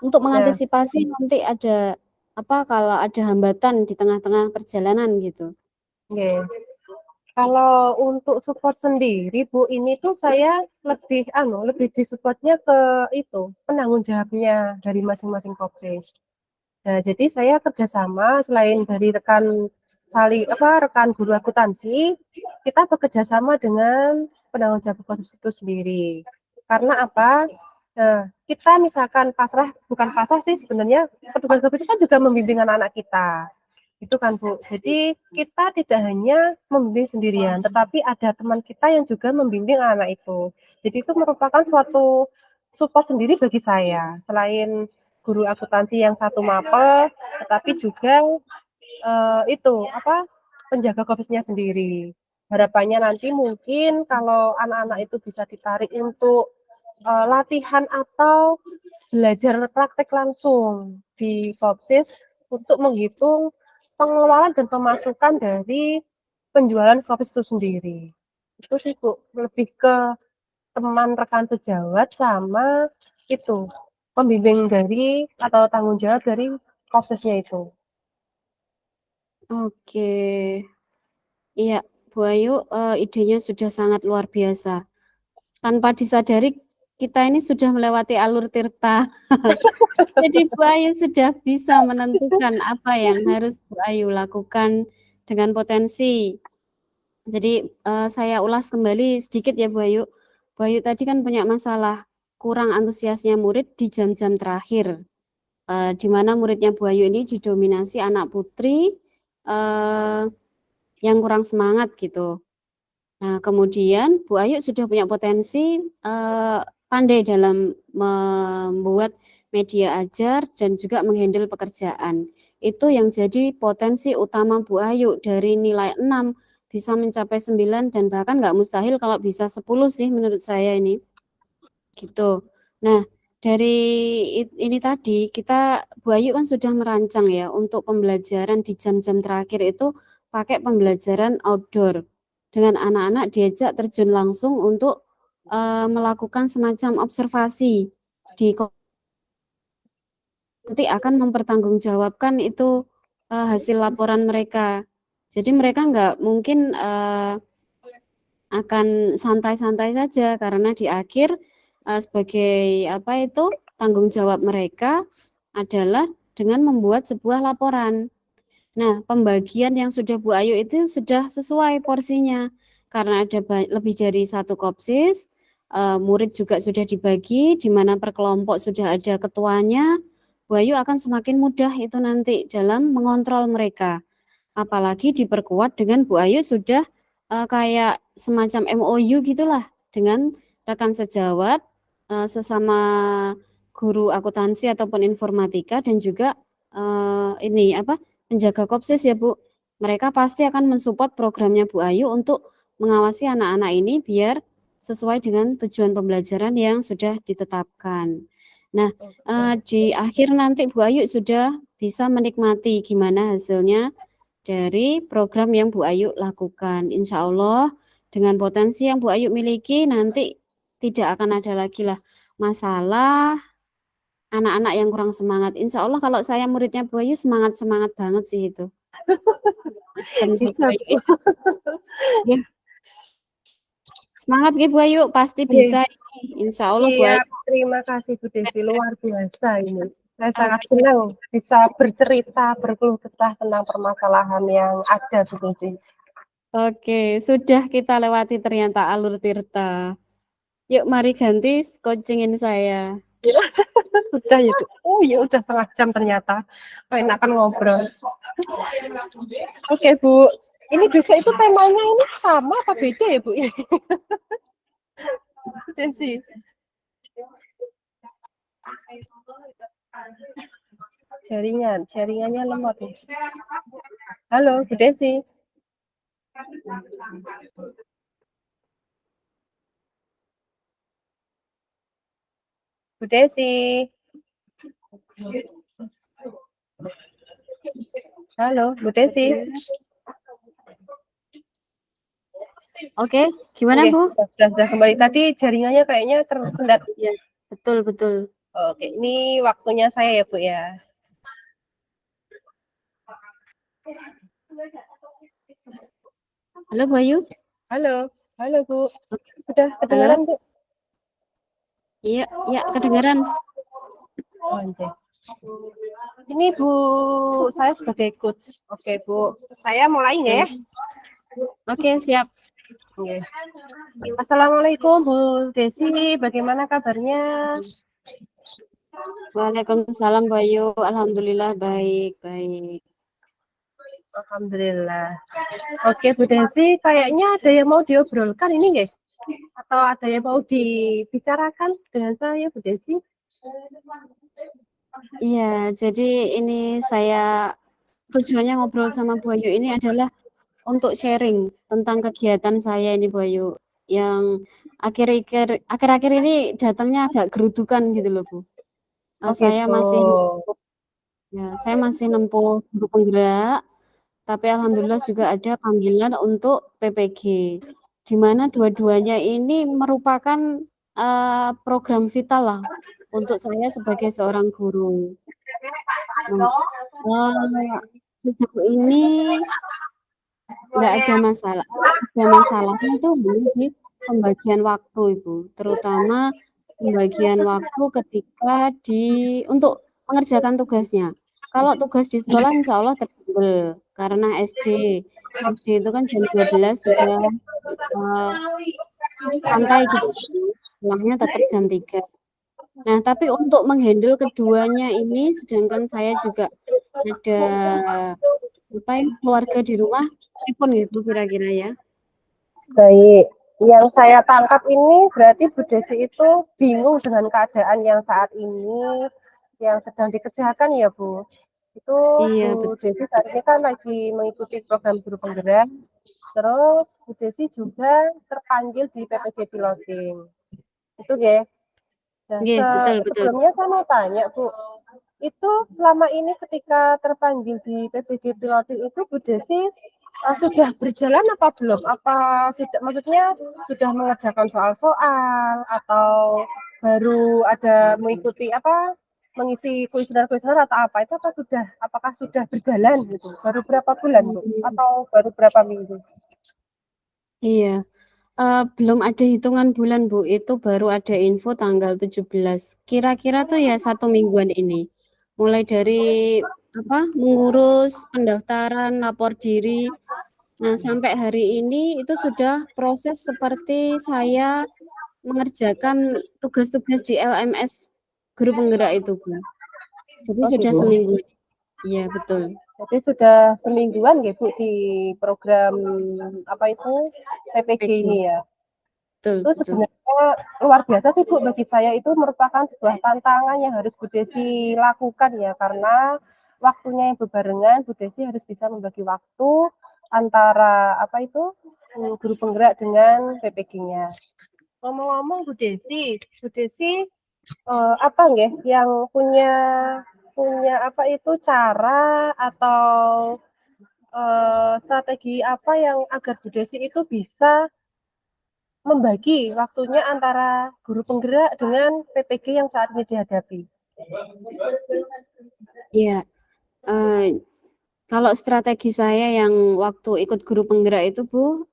untuk Nah, mengantisipasi nanti ada apa kalau ada hambatan di tengah-tengah perjalanan gitu. yeah. Kalau untuk support sendiri Bu, ini tuh saya lebih disupportnya ke itu penanggung jawabnya dari masing-masing kopsis. Nah, jadi saya kerjasama selain dari rekan guru akuntansi, kita bekerja sama dengan penanggung jawab proses itu sendiri. Karena apa? Nah, kita misalkan pasrah, bukan pasrah sih sebenarnya, petugas itu kan juga membimbing anak-anak kita. Itu kan Bu. Jadi kita tidak hanya membimbing sendirian, tetapi ada teman kita yang juga membimbing anak itu. Jadi itu merupakan suatu support sendiri bagi saya. Selain guru akuntansi yang satu mapel, tetapi juga itu apa penjaga COVID-nya sendiri. Harapannya nanti mungkin kalau anak-anak itu bisa ditarik untuk latihan atau belajar praktek langsung di Kopsis untuk menghitung pengeluaran dan pemasukan dari penjualan Kopsis itu sendiri. Itu sih Bu, lebih ke teman rekan sejawat sama itu pembimbing dari atau tanggung jawab dari Kopsisnya itu. Oke. Iya, Bu Ayu idenya sudah sangat luar biasa. Tanpa disadari kita ini sudah melewati alur tirta. Jadi Bu Ayu sudah bisa menentukan apa yang harus Bu Ayu lakukan dengan potensi. Jadi saya ulas kembali sedikit ya Bu Ayu. Bu Ayu tadi kan punya masalah kurang antusiasnya murid di jam-jam terakhir. Di mana muridnya Bu Ayu ini didominasi anak putri yang kurang semangat gitu. Nah, kemudian Bu Ayu sudah punya potensi pandai dalam membuat media ajar dan juga menghandle pekerjaan. Itu yang jadi potensi utama Bu Ayu, dari nilai 6 bisa mencapai 9 dan bahkan nggak mustahil kalau bisa 10 sih menurut saya ini. Gitu. Nah, dari ini tadi kita Bu Ayu kan sudah merancang ya untuk pembelajaran di jam-jam terakhir itu pakai pembelajaran outdoor. Dengan anak-anak diajak terjun langsung untuk melakukan semacam observasi di nanti akan mempertanggungjawabkan itu hasil laporan mereka. Jadi mereka nggak mungkin akan santai-santai saja karena di akhir sebagai apa itu tanggung jawab mereka adalah dengan membuat sebuah laporan. Nah, pembagian yang sudah Bu Ayu itu sudah sesuai porsinya karena ada lebih dari satu kopsis, murid juga sudah dibagi di mana per kelompok sudah ada ketuanya. Bu Ayu akan semakin mudah itu nanti dalam mengontrol mereka. Apalagi diperkuat dengan Bu Ayu sudah kayak semacam MOU gitulah dengan rekan sejawat, sesama guru akuntansi ataupun informatika dan juga ini apa penjaga kopsis ya Bu. Mereka pasti akan mensupport programnya Bu Ayu untuk mengawasi anak-anak ini biar sesuai dengan tujuan pembelajaran yang sudah ditetapkan. Nah, di akhir nanti Bu Ayu sudah bisa menikmati gimana hasilnya dari program yang Bu Ayu lakukan. Insya Allah dengan potensi yang Bu Ayu miliki nanti tidak akan ada lagi lah masalah anak-anak yang kurang semangat. Insya Allah kalau saya muridnya Bu Ayu semangat-semangat banget sih itu. Dan Bu Bisa, Ayu Bu. ya, semangat Bu Ayu, pasti bisa ini. Insya Allah Bu Iya, Ayu. terima kasih Bu Desi, luar biasa ini. Saya sangat Oke, senang bisa bercerita, berkeluh kesah tentang permasalahan yang ada Bu Desi. oke, sudah kita lewati ternyata alur Tirta. Yuk mari ganti coachingin saya. Sudah ya Bu. Oh ya udah setengah jam ternyata. Enakan ngobrol. Oke Bu, ini besok itu temanya ini sama apa beda ya Bu? Bu Desi. Jaringannya lemot nih. Halo Bu Desi. Bu Desi. Halo Bu Desi. Oke, gimana Oke, Bu? sudah kembali. Tadi jaringannya kayaknya tersendat. Ya, betul. Oke, ini waktunya saya ya Bu ya. Halo Bu Ayu. Halo Bu. Sudah kedengaran Bu? Iya, kedengaran. Oke. Ini Bu, saya sebagai coach. Oke Bu, saya mulai ya. Oke, siap. Oke. Assalamualaikum Bu Desi, bagaimana kabarnya? Waalaikumsalam Bu Ayu. Alhamdulillah baik. Alhamdulillah. Oke Bu Desi, kayaknya ada yang mau diobrolkan ini nggak? Atau ada yang mau dibicarakan dengan saya Bu Desi? Iya, jadi ini saya tujuannya ngobrol sama Bu Ayu ini adalah untuk sharing tentang kegiatan saya ini Bu Ayu yang akhir-akhir ini datangnya agak gerudukan gitu loh Bu. Oh Saya gitu. masih nempuh guru penggerak, tapi alhamdulillah juga ada panggilan untuk PPG, di mana dua-duanya ini merupakan program vital lah untuk saya sebagai seorang guru. Nah, sejauh ini nggak ada masalah. Ada masalahnya itu hanya di pembagian waktu Ibu, terutama pembagian waktu ketika untuk mengerjakan tugasnya. Kalau tugas di sekolah insya Allah terhandle karena SD itu kan jam 12 sudah santai gitu, pulangnya tetap jam 3. Nah, tapi untuk menghandle keduanya ini, sedangkan saya juga ada keluarga di rumah, telepon gitu kira-kira ya. Baik. Yang saya tangkap ini berarti Bu Desi itu bingung dengan keadaan yang saat ini yang sedang dikerjakan ya Bu. Itu Iya, Bu betul. Desi saat ini kan lagi mengikuti program guru penggerak. Terus Bu Desi juga terpanggil di PPG Piloting. Itu ya. Nah, Iya, betul, betul. sebelumnya saya mau tanya Bu, itu selama ini ketika terpanggil di PPG Piloting itu Bu Desi sudah berjalan apa belum? Apa sudah maksudnya sudah mengerjakan soal-soal atau baru ada mengikuti apa mengisi kuesioner-kuesioner atau apa itu apa sudah apakah sudah berjalan gitu? Baru berapa bulan Bu? Hmm, Atau baru berapa minggu? iya. Belum ada hitungan bulan, Bu. Itu baru ada info tanggal 17. Kira-kira tuh ya 1 mingguan ini. Mulai dari apa? Mengurus pendaftaran, lapor diri. Nah, sampai hari ini itu sudah proses seperti saya mengerjakan tugas-tugas di LMS guru penggerak itu, Bu. Jadi Oh sudah gitu. seminggu. Iya, betul. Jadi sudah semingguan ya Bu di program apa itu PPG ini PG. ya. Betul, Itu betul. sebenarnya luar biasa sih Bu bagi saya itu merupakan sebuah tantangan yang harus Bu Desi lakukan ya karena waktunya yang berbarengan Bu Desi harus bisa membagi waktu antara apa itu guru penggerak dengan PPG-nya. Ngomong-ngomong Bu Desi apa nggih yang punya punya apa itu cara atau strategi apa yang agar Bu Desi itu bisa membagi waktunya antara guru penggerak dengan PPG yang saat ini dihadapi. Iya. eh, Kalau strategi saya yang waktu ikut guru penggerak itu, Bu,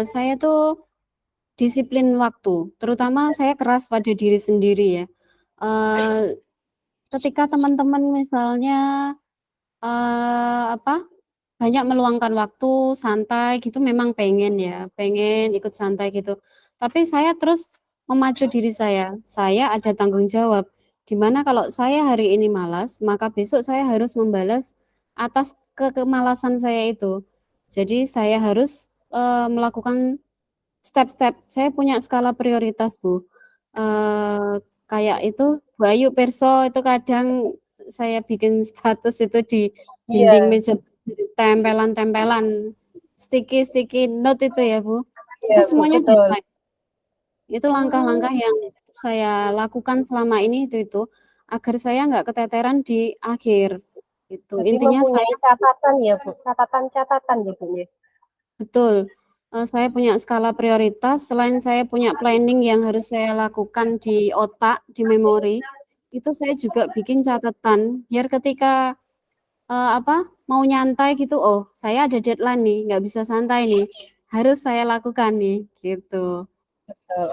saya tuh disiplin waktu. Terutama saya keras pada diri sendiri ya. Eh, Ketika teman-teman misalnya apa banyak meluangkan waktu santai gitu, memang pengen ya, pengen ikut santai gitu. Tapi saya terus memacu diri saya ada tanggung jawab. Dimana kalau saya hari ini malas, maka besok saya harus membalas atas kemalasan saya itu. Jadi saya harus melakukan step-step. Saya punya skala prioritas, Bu. Eh, Kayak itu, Bu Ayu Perso itu kadang saya bikin status itu di dinding Iya, meja, tempelan-tempelan, sticky note itu ya, Bu. iya Itu Bu, semuanya betul. deadline. Itu Hmm, langkah-langkah yang saya lakukan selama ini itu agar saya nggak keteteran di akhir. Itu jadi intinya mempunyai saya. catatan ya Bu, catatan-catatan ya Bu ya. Betul. Saya punya skala prioritas, selain saya punya planning yang harus saya lakukan di otak, di memori, itu saya juga bikin catatan, biar ketika apa mau nyantai gitu, oh saya ada deadline nih, nggak bisa santai nih, harus saya lakukan nih, gitu.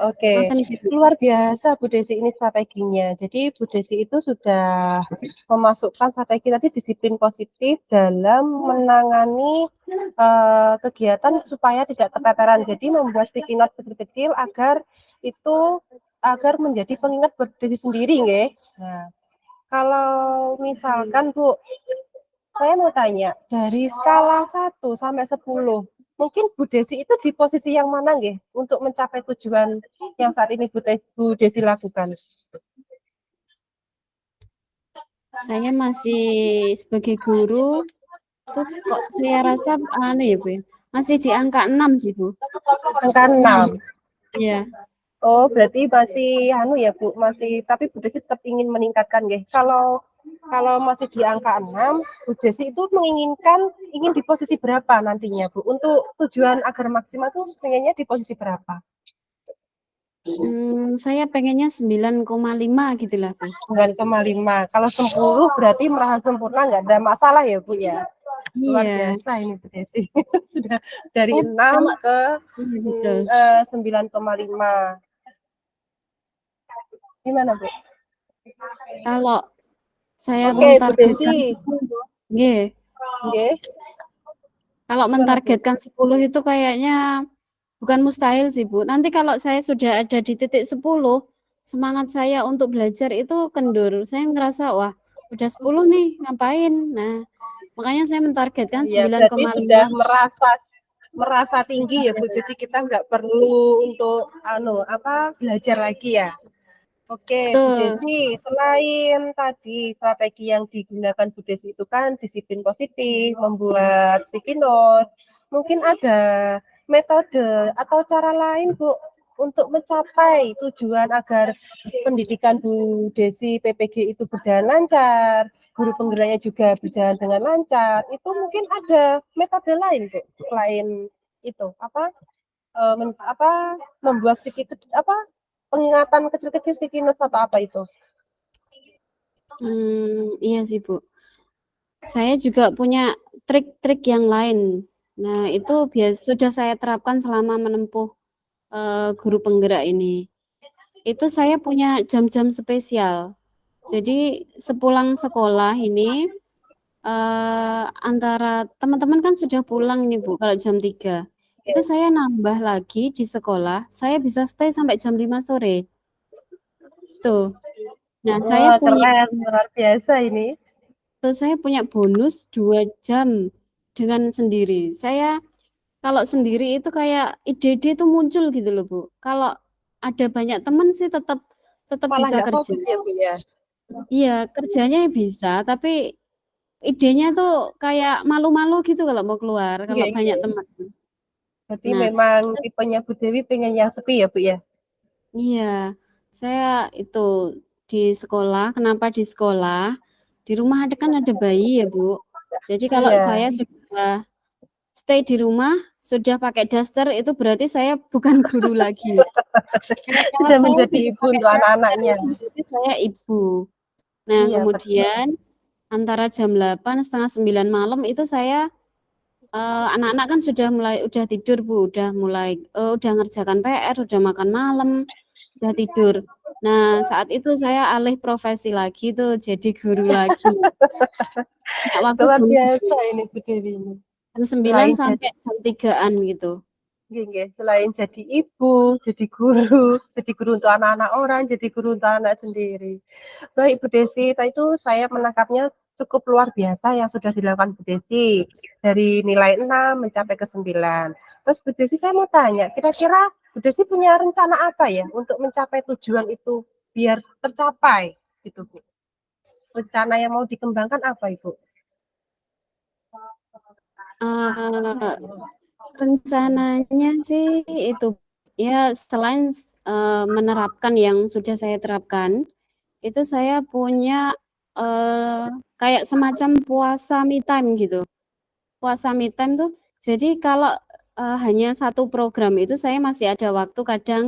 Oke, Ngoten sih, Bu. luar biasa Bu Desi ini strateginya. Jadi Bu Desi itu sudah memasukkan strategi tadi disiplin positif dalam menangani kegiatan supaya tidak keteteran. Jadi membuat sticky note kecil-kecil agar itu agar menjadi pengingat buat diri sendiri, nggih. Nah, kalau misalkan Bu, saya mau tanya, dari skala 1 sampai 10, mungkin Bu Desi itu di posisi yang mana nggih untuk mencapai tujuan yang saat ini Bu Desi lakukan? Saya masih sebagai guru tuh kok saya rasa anu ya, Bu ya, masih di angka 6 sih, Bu. Angka 6. 6. Iya. Oh, berarti masih anu ya Bu, masih tapi Bu Desi tetap ingin meningkatkan nggih. Kalau kalau masih di angka 6, Bu Desi itu menginginkan ingin di posisi berapa nantinya Bu? Untuk tujuan agar maksimal tuh pengennya di posisi berapa? Saya pengennya 9,5 gitu lah, Bu. 9,5. Kalau 10 berarti merasa sempurna nggak ada masalah ya Bu ya? Luar Iya. biasa ini Bu Desi. Sudah dari Oh, 6 kalau ke iya betul. 9,5. Gimana Bu? Kalau saya Oke Bu mentargetkan Desi. 10, nggih. Oke. Kalau Gimana Bu? mentargetkan 10 itu kayaknya bukan mustahil sih, Bu. Nanti kalau saya sudah ada di titik 10, semangat saya untuk belajar itu kendur. Saya ngerasa, wah, udah 10 nih, ngapain? Nah, makanya saya mentargetkan Ya, berarti sudah 9,5. merasa. merasa tinggi ya Bu. Jadi kita nggak perlu untuk belajar lagi ya. Oke, Bu Betul. Desi, selain tadi strategi yang digunakan Bu Desi itu kan disiplin positif, membuat sticky note, mungkin ada metode atau cara lain Bu untuk mencapai tujuan agar pendidikan Bu Desi PPG itu berjalan lancar, guru penggeraknya juga berjalan dengan lancar. Itu mungkin ada metode lain Bu, selain itu membuat sticky pengingatan kecil-kecil sticky notes atau apa itu? Iya sih Bu. Saya juga punya trik-trik yang lain. Nah, itu sudah saya terapkan selama menempuh guru penggerak ini. Itu saya punya jam-jam spesial. Jadi sepulang sekolah ini antara teman-teman kan sudah pulang ini Bu, kalau jam 3. Itu saya nambah lagi di sekolah, saya bisa stay sampai jam 5 sore. Tuh. Nah, Wah, keren, luar biasa ini. saya punya bonus 2 jam dengan sendiri. Saya kalau sendiri itu kayak ide-ide itu muncul gitu loh, Bu. Kalau ada banyak teman sih tetap tetap Malah bisa nggak kerja. fokus ya Bu ya. Iya, kerjanya bisa, tapi idenya tuh kayak malu-malu gitu kalau mau keluar, Iya, kalau banyak iya. teman. Berarti Nah, memang tipenya Bu Dewi pengen yang sepi ya Bu ya. iya, saya itu di sekolah. Kenapa di sekolah? Di rumah ada kan ada bayi ya, Bu. Jadi kalau Iya. saya sudah stay di rumah, sudah pakai daster, itu berarti saya bukan guru lagi. Karena kalau Sudah saya menjadi sudah ibu pakai untuk daster, anak-anaknya. itu berarti saya ibu. Nah, Iya, betul. kemudian antara jam 8 setengah 9 malam itu saya anak-anak kan udah tidur Bu, udah ngerjakan PR, udah makan malam, udah tidur. Nah, saat itu saya alih profesi lagi tuh jadi guru lagi. Punya waktu Luar jam biasa 9, ini Bu Dewi ini. jam 9 Selain jadi sampai jam 3-an gitu. selain jadi ibu, jadi guru untuk anak-anak orang, jadi guru untuk anak sendiri. Baik Bu Desi, itu saya menangkapnya cukup luar biasa yang sudah dilakukan Bu Desi. Dari nilai 6 mencapai ke 9. Terus Bu Desi saya mau tanya, kira-kira Bu Desi punya rencana apa ya untuk mencapai tujuan itu biar tercapai gitu Bu? Rencana yang mau dikembangkan apa Ibu? Eh, rencananya sih itu ya selain menerapkan yang sudah saya terapkan, itu saya punya kayak semacam puasa me time gitu. Puasa me time tuh jadi kalau hanya satu program itu saya masih ada waktu kadang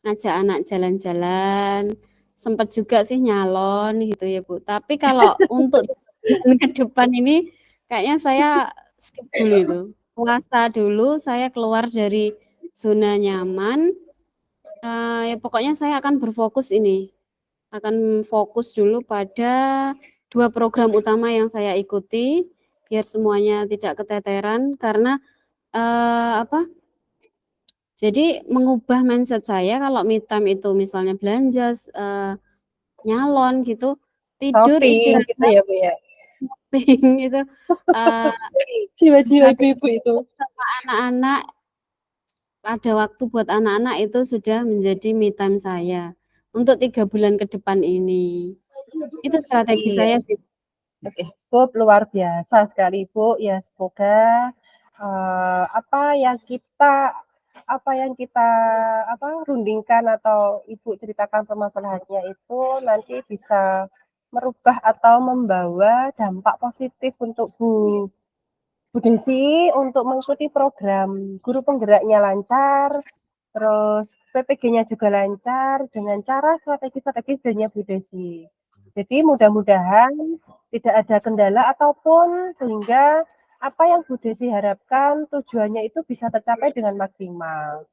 ngajak anak jalan-jalan, sempat juga sih nyalon gitu ya Bu. Tapi kalau untuk ke depan ini kayaknya saya skip dulu itu. Puasa dulu, saya keluar dari zona nyaman. Ya pokoknya saya akan berfokus ini, akan fokus dulu pada 2 program utama yang saya ikuti, biar semuanya tidak keteteran karena apa, jadi mengubah mindset saya kalau me time itu misalnya belanja, nyalon gitu, tidur, Shopping gitu istirahat, ya Bu ya. shopping gitu, eee, Jiwa-jiwa bisa ibu-ibu itu. sama anak-anak, ada waktu buat anak-anak itu sudah menjadi me time saya untuk 3 bulan ke depan ini. Itu strategi Iya. saya sih. Oke, cukup luar biasa sekali Bu. Ya semoga eh, apa yang kita apa yang kita rundingkan atau Ibu ceritakan permasalahannya itu nanti bisa merubah atau membawa dampak positif untuk Bu Desi untuk mengikuti program guru penggeraknya lancar, terus PPG-nya juga lancar dengan cara strategi-strategi dari Bu Desi. Jadi mudah-mudahan tidak ada kendala ataupun sehingga apa yang Bu Desi harapkan tujuannya itu bisa tercapai dengan maksimal.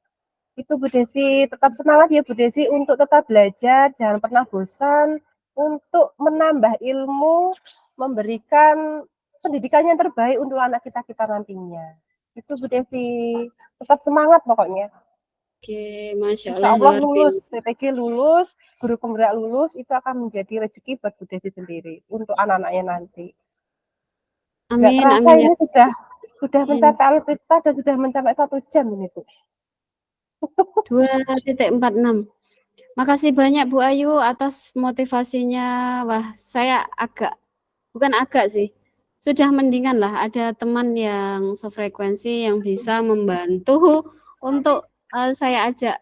Itu Bu Desi, tetap semangat ya Bu Desi untuk tetap belajar, jangan pernah bosan untuk menambah ilmu, memberikan pendidikan yang terbaik untuk anak kita nantinya. Itu Bu Desi, tetap semangat pokoknya. Oke, Masya Insya Allah Allah luar lulus, biasa. PPG lulus, guru penggerak lulus, itu akan menjadi rezeki buat Bu Desi sendiri untuk anak-anaknya nanti. Nggak Amin, terasa amin ya. ini sudah Sudah mencapai alutsista dan sudah mencapai 1 jam ini, Bu. 2.46. Makasih banyak Bu Ayu atas motivasinya. Wah, saya bukan agak sih, sudah mendingan lah ada teman yang sefrekuensi yang bisa membantu untuk saya ajak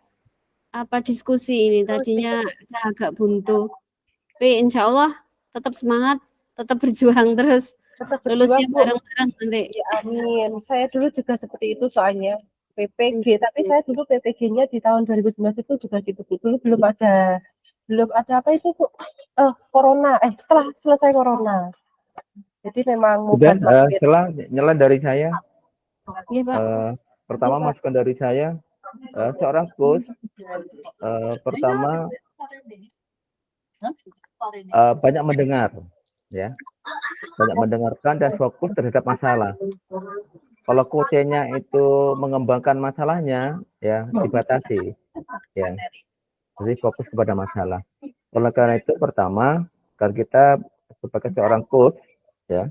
diskusi ini. Tadinya agak buntu, tapi insya Allah tetap semangat, tetap berjuang terus. Tetap Lulusnya berjuang, Bu. bareng-bareng nanti. Ya, amin. Saya dulu juga seperti itu soalnya PPG, tapi saya dulu PPG-nya di tahun 2019 itu juga gitu, Bu. Dulu belum ada apa itu, Bu? Corona. Setelah selesai corona. Jadi memang Sudah, mubah setelah nyela dari saya. Iya, Pak. Pertama masukan dari saya, seorang coach pertama banyak mendengar, ya, banyak mendengarkan dan fokus terhadap masalah. Kalau coachnya itu mengembangkan masalahnya, ya dibatasi, ya. Jadi fokus kepada masalah. Oleh karena itu, pertama, kan kita sebagai seorang coach, ya,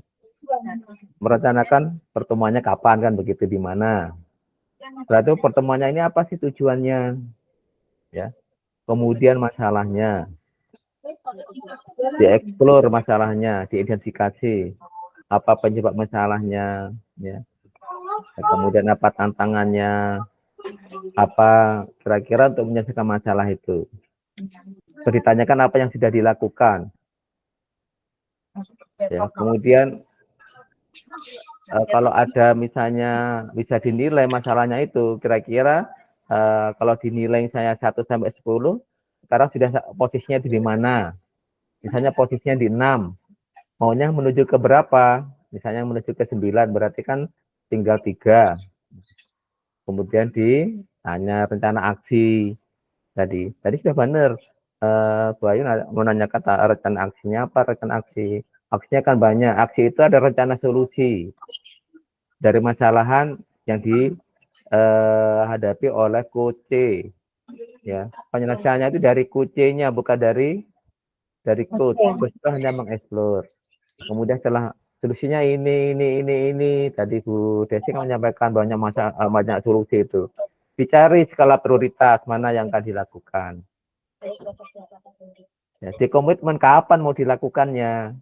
merencanakan pertemuannya kapan, kan begitu, di mana. Setelah itu pertemuannya ini apa sih tujuannya, ya. Kemudian masalahnya, dieksplor masalahnya, diidentifikasi apa penyebab masalahnya, ya. Kemudian apa tantangannya, apa kira-kira untuk menyelesaikan masalah itu. Ditanyakan apa yang sudah dilakukan, ya. Kemudian kalau ada misalnya bisa dinilai masalahnya itu, kira-kira kalau dinilai saya 1 sampai 10, sekarang sudah posisinya di mana? Misalnya posisinya di 6, maunya menuju ke berapa? Misalnya menuju ke 9, berarti kan tinggal 3. Kemudian ditanya rencana aksi tadi sudah benar. Bu Ayu menanyakan rencana aksinya apa? Rencana aksinya kan banyak. Aksi itu ada rencana solusi dari masalahan yang dihadapi oleh coach, ya. Penyelesaiannya itu dari coach-nya, bukan dari coach. Coach itu hanya mengeksplor. Kemudian setelah solusinya ini tadi Bu Desi kan menyampaikan banyak solusi itu. Dicari skala prioritas mana yang akan dilakukan. Ya, di komitmen kapan mau dilakukannya.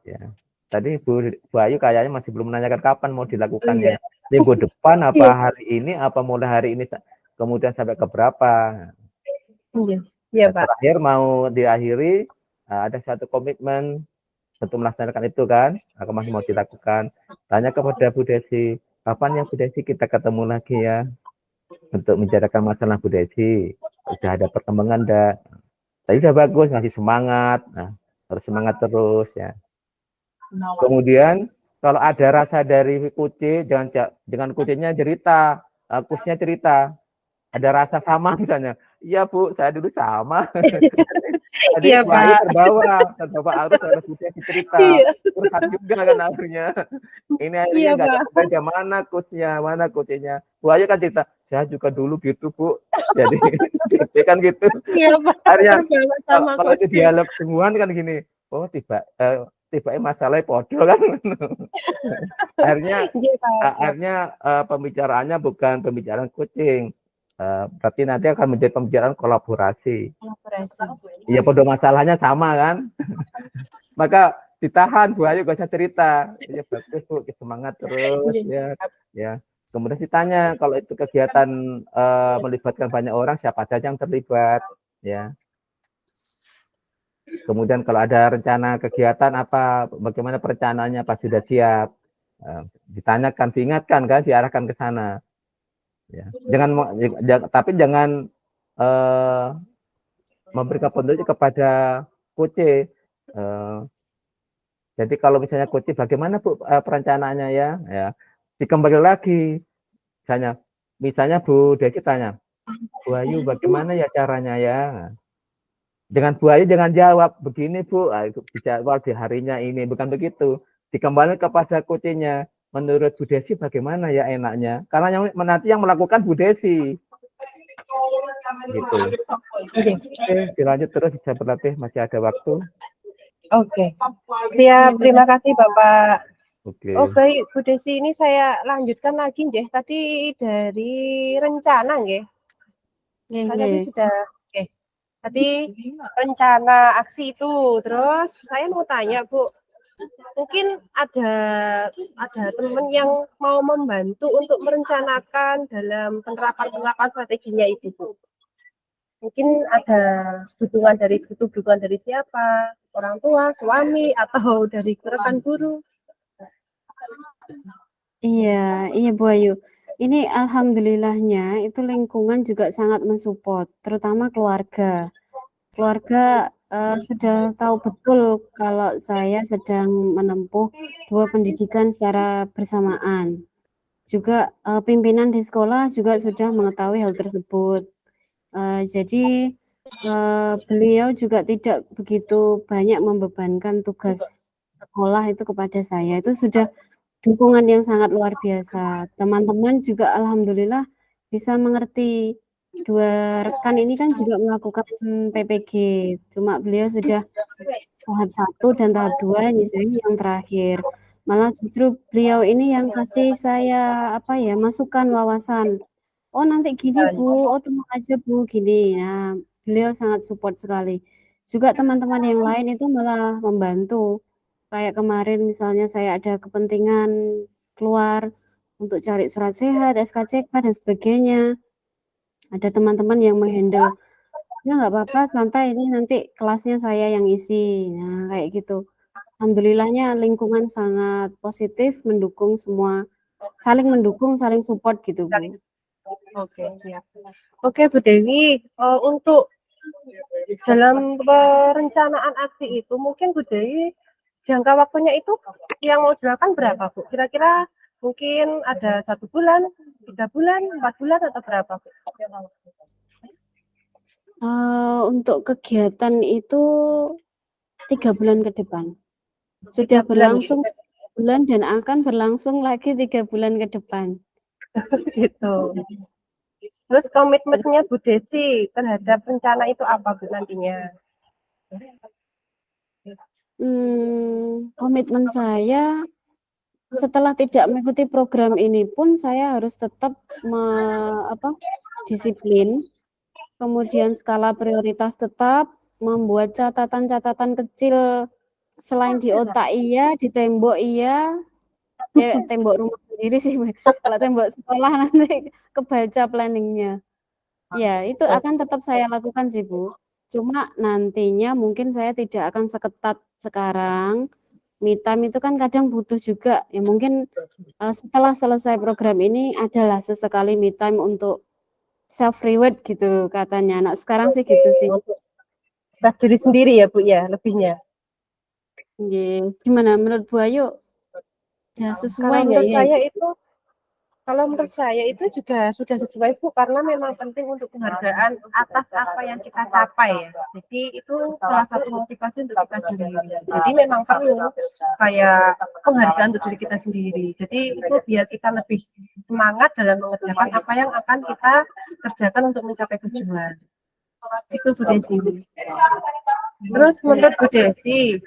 Ya. Tadi Bu Ayu kayaknya masih belum menanyakan kapan mau dilakukannya. Minggu depan apa hari ini, apa mulai hari ini kemudian sampai ke berapa. Iya, Pak. Terakhir mau diakhiri, ada satu komitmen untuk melaksanakan itu kan, aku masih mau dilakukan. Tanya kepada Bu Desi, kapan ya Bu Desi kita ketemu lagi ya, untuk membicarakan masalah Bu Desi. Sudah ada perkembangan enggak? Tadi sudah bagus, ngasih semangat. Nah, harus semangat terus ya. Kemudian kalau ada rasa dari coach, jangan coachnya cerita, coachnya cerita. Ada rasa sama misalnya. Iya Bu, saya dulu sama. Tadi Iya, Pak. terbawa arus ada putih cerita. Curhat juga kan akhirnya. Ini akhirnya nggak ada pekerja, mana coachnya. Bu Ayu kan cerita, saya juga dulu gitu Bu. Jadi kan gitu. Iya, Pak. Akhirnya kalau itu dialog semua kan gini. Oh tiba masalahnya podo kan. akhirnya pembicaraannya bukan pembicaraan coaching. Berarti nanti akan menjadi pembicaraan kolaborasi. Iya, podo masalahnya sama kan. Maka ditahan Bu Ayu, gak usah cerita. Ya bagus Bu, semangat terus ya. Kemudian ditanya kalau itu kegiatan melibatkan banyak orang, siapa saja yang terlibat ya. Kemudian kalau ada rencana kegiatan apa, bagaimana perencanaannya, apa sudah siap. Ditanyakan, diingatkan kan, diarahkan ke sana. Ya. Tapi jangan memberikan petunjuk kepada coach. Jadi kalau misalnya coach, bagaimana Bu perencanaannya ya? Dikembali lagi. Misalnya Bu Desi tanya, Bu Ayu bagaimana ya caranya ya? Dengan Bu Ayu jangan jawab begini Bu, dijawab di harinya ini, bukan begitu. Dikembali kepada coach-nya. Menurut Bu Desi bagaimana ya enaknya? Karena nanti yang melakukan Bu Desi. Gitu. Oke, dilanjut terus, bisa berlatih, masih ada waktu. Oke. Siap, terima kasih Bapak Oke. Oh baik, Bu Desi, ini saya lanjutkan lagi nggih. Tadi dari rencana nggih. Nggih, Saya tadi nggih. sudah oke. Tadi rencana aksi itu. Terus saya mau tanya, Bu, mungkin ada teman yang mau membantu untuk merencanakan dalam penerapan strateginya itu, Bu. Mungkin ada butuh dukungan dari siapa? Orang tua, suami, atau dari rekan guru? Iya, iya Bu Ayu. Ini alhamdulillahnya itu lingkungan juga sangat mensupport, terutama keluarga. Keluarga sudah tahu betul kalau saya sedang menempuh 2 pendidikan secara bersamaan. Juga pimpinan di sekolah juga sudah mengetahui hal tersebut. Jadi beliau juga tidak begitu banyak membebankan tugas sekolah itu kepada saya. Itu sudah dukungan yang sangat luar biasa. Teman-teman juga alhamdulillah bisa mengerti. 2 rekan ini kan juga melakukan PPG, cuma beliau sudah tahap 1 dan tahap 2, ini saya yang terakhir. Malah justru beliau ini yang kasih saya, apa ya, masukan, wawasan. "Oh, nanti gini, Dan, Bu. Oh, tenang aja, Bu," gini. Nah, beliau sangat support sekali. Juga teman-teman yang lain itu malah membantu. Kayak kemarin misalnya saya ada kepentingan keluar untuk cari surat sehat, SKCK, dan sebagainya. Ada teman-teman yang meng-handle, "Ya nggak apa-apa, santai, ini nanti kelasnya saya yang isi." Nah, kayak gitu. Alhamdulillahnya lingkungan sangat positif, mendukung semua, saling mendukung, saling support gitu, Bu. oke, siap. Oke, Bu Dewi, untuk dalam perencanaan aksi itu, mungkin Bu Dewi jangka waktunya itu yang mau dilakukan berapa, Bu? Kira-kira mungkin ada 1 bulan, 3 bulan, 4 bulan, atau berapa, Bu? Untuk kegiatan itu 3 bulan ke depan. 3 Sudah bulan gitu. berlangsung 3 bulan dan akan berlangsung lagi 3 bulan ke depan. Gitu. Terus komitmennya Bu Desi terhadap rencana itu apa, Bu, nantinya? Komitmen saya setelah tidak mengikuti program ini pun saya harus tetap disiplin, kemudian skala prioritas tetap, membuat catatan-catatan kecil selain di otak iya, di tembok iya, ya tembok rumah sendiri sih, kalau tembok sekolah nanti kebaca planning-nya. Ya, itu akan tetap saya lakukan sih, Bu. Cuma nantinya mungkin saya tidak akan seketat sekarang. Me time itu kan kadang butuh juga, ya mungkin, setelah selesai program ini adalah sesekali me time untuk self reward gitu katanya. Nah, sekarang sih gitu sih. Untuk self diri sendiri ya, Bu, ya, lebihnya. Nggih. Gimana menurut Bu Ayu, udah sesuai Kalau nggak menurut ya saya itu? itu Kalau menurut saya itu juga sudah sesuai, Bu, karena memang penting untuk penghargaan atas apa yang kita capai ya. Jadi itu salah satu motivasi untuk kita sendiri. Jadi memang perlu kayak penghargaan untuk diri kita sendiri. Jadi itu biar kita lebih semangat dalam mengerjakan apa yang akan kita kerjakan untuk mencapai tujuan. Itu Bu Desi. Terus Oke. menurut Bu Desi,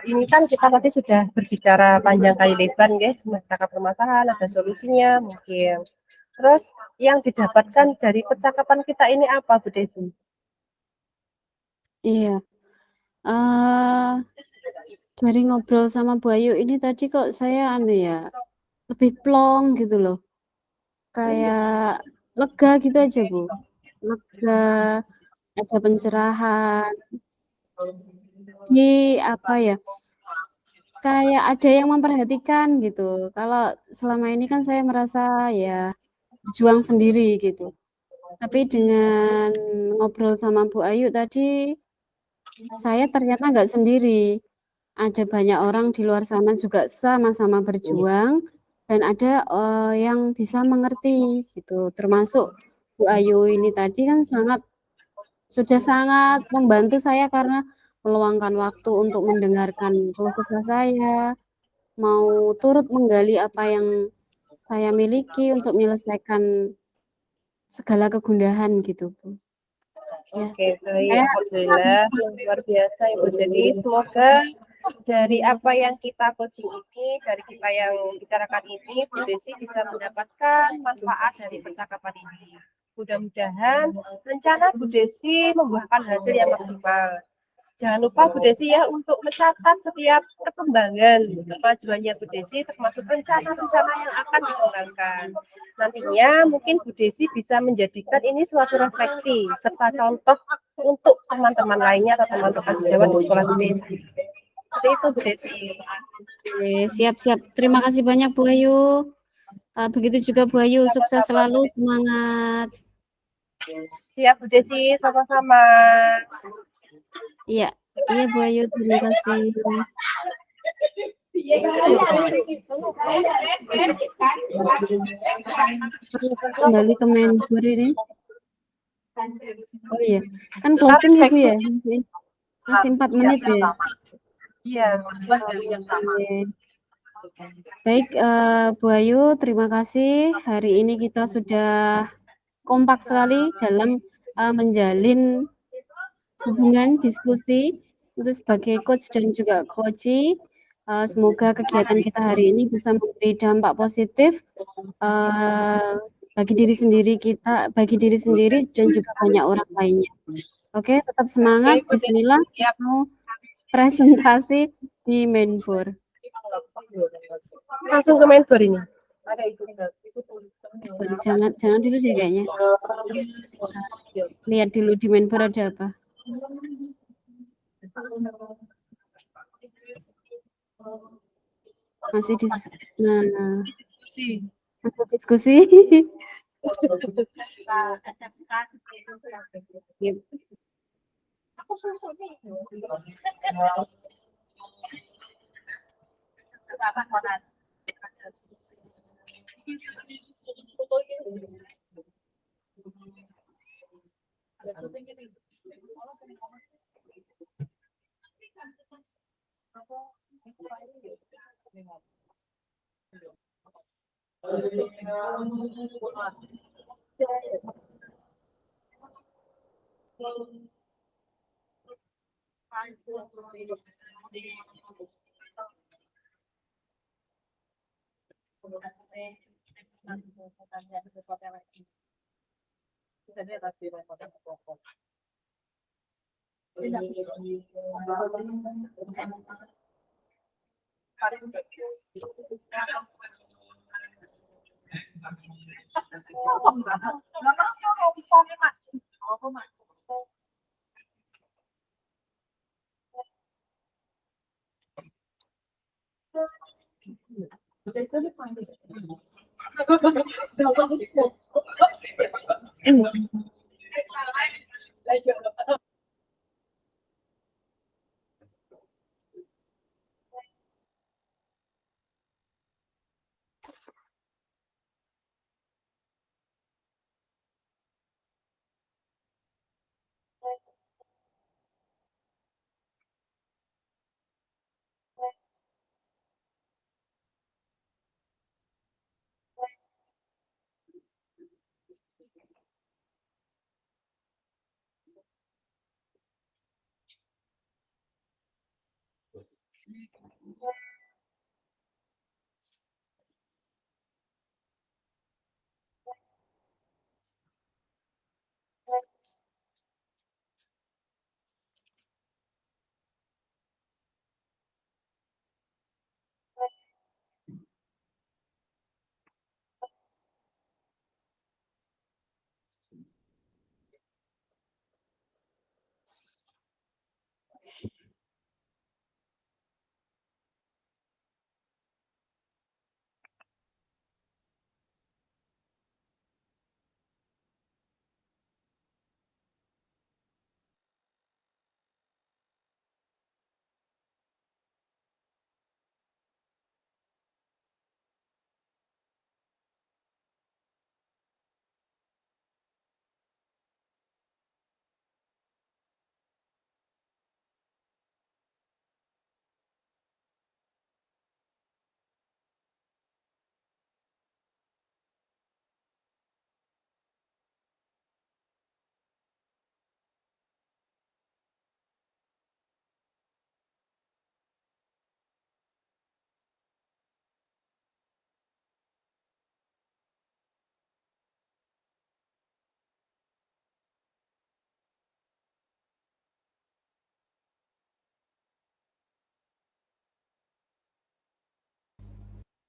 ini kan kita tadi sudah berbicara panjang kali lebar ya, memecahkan permasalahan, ada solusinya mungkin. Terus yang didapatkan dari percakapan kita ini apa, Bu Desi? Iya, eee, dari ngobrol sama Bu Ayu ini tadi kok saya lebih plong gitu loh, kayak lega gitu aja, Bu. Lega, ada pencerahan, apa ya, kayak ada yang memperhatikan gitu. Kalau selama ini kan saya merasa ya berjuang sendiri gitu. Tapi dengan ngobrol sama Bu Ayu tadi, saya ternyata nggak sendiri. Ada banyak orang di luar sana juga sama-sama berjuang dan ada, yang bisa mengerti gitu. Termasuk Bu Ayu ini tadi kan sudah sangat membantu saya karena meluangkan waktu untuk mendengarkan keluh kesah saya, mau turut menggali apa yang saya miliki untuk menyelesaikan segala kegundahan gitu, Bu. Ya, Oke, baik. saya Alhamdulillah, luar biasa Ibu. Jadi semoga dari apa yang kita coaching ini, dari kita yang bicarakan ini, Bu Desi bisa mendapatkan manfaat dari percakapan ini. Mudah-mudahan rencana Bu Desi membuahkan hasil yang maksimal. Jangan lupa Bu Desi ya untuk mencatat setiap perkembangan kemajuannya Bu Desi, termasuk rencana-rencana yang akan dikembangkan. Nantinya mungkin Bu Desi bisa menjadikan ini suatu refleksi serta contoh untuk teman-teman lainnya atau teman-teman sejawat di sekolah Bu Desi. Seperti itu Bu Desi. Oke, siap-siap. Terima kasih banyak Bu Ayu. Begitu juga Bu Ayu, sukses selalu, semangat. Siap Bu Desi, sama-sama. Iya, iya Bu Ayu, terima kasih. Kembali ke Menbur ini. Oh iya, kan closing ya Bu ya, masih 4 menit ya. Iya. Oke. Baik, Bu Ayu, terima kasih. Hari ini kita sudah kompak sekali dalam menjalin hubungan diskusi itu sebagai coach dan juga coachee. Semoga kegiatan kita hari ini bisa memberi dampak positif bagi diri sendiri dan juga banyak orang lainnya. Oke, tetap semangat. Bismillah, mau presentasi di Menbor. Langsung ke Menbor ini. Jangan dulu deh kayaknya. Lihat dulu di Menbor ada apa. Masih diskusi. Yep.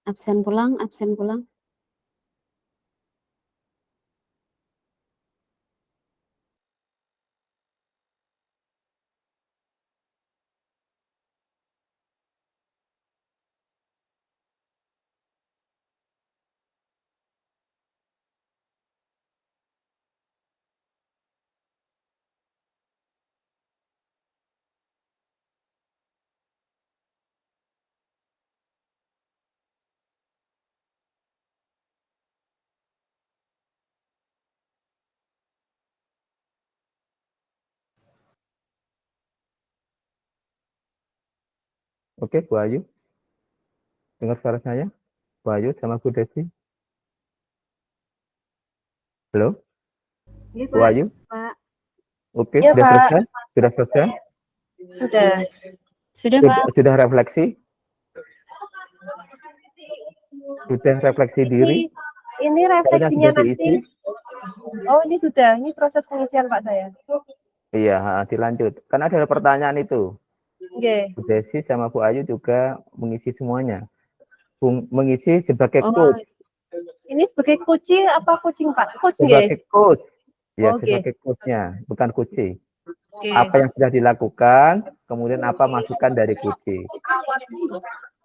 Absen pulang, absen pulang. Oke, Bu Ayu. Dengar suara saya? Bu Ayu sama Bu Desi. Halo, Iya, Bu Pak. Ayu. Pak. Oke, Iya, sudah Pak. selesai? Sudah selesai? Sudah. Sudah, Pak. Sudah refleksi? Sudah refleksi diri? Ini Soalnya refleksinya sudah diisi? nanti. Oh, ini sudah. Ini proses pengisian Pak saya. Iya, dilanjut. Karena ada pertanyaan itu. Oke. Bu Desi sama Bu Ayu juga mengisi semuanya. Mengisi sebagai Oh, coach. Ini sebagai kucing apa kucing Pak? Coach Sebagai nggih? coach. Ya, Oke. sebagai coachnya, bukan kucing. Oke. Apa yang sudah dilakukan, kemudian apa masukan dari kucing.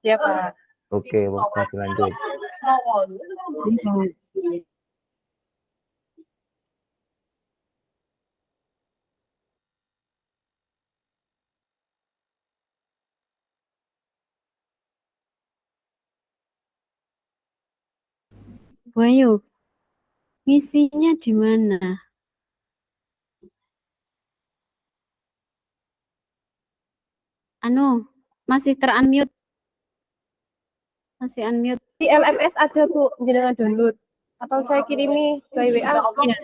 Ya, Pak. Oke, waktu lanjut. ini Pak. Bu Ayu, ngisinya di mana? Anu, masih ter-unmute. Masih unmute. Di LMS ada Bu, jenengan download. Atau saya kirimi by WA? Iya.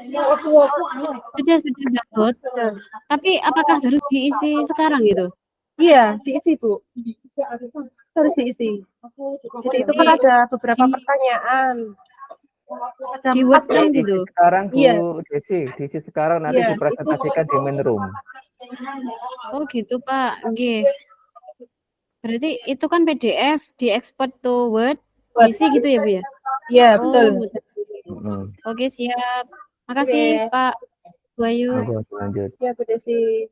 Sudah download. Sudah. Tapi apakah harus diisi sekarang gitu? Iya, diisi Bu. Harus diisi. Jadi itu kan ada beberapa Di pertanyaan. Ada di 4 Word kan ya. gitu. Sekarang Bu Iya. Desi, diisi sekarang nanti Iya, dipresentasikan di main room. Oh gitu Pak, G. Berarti itu kan PDF, diekspor to Word, diisi gitu ya Bu ya? Iya, Oh, betul. betul. Oke, siap. Makasih Oke. Pak Bu Ayu. Lanjut. Ya, Bu Desi.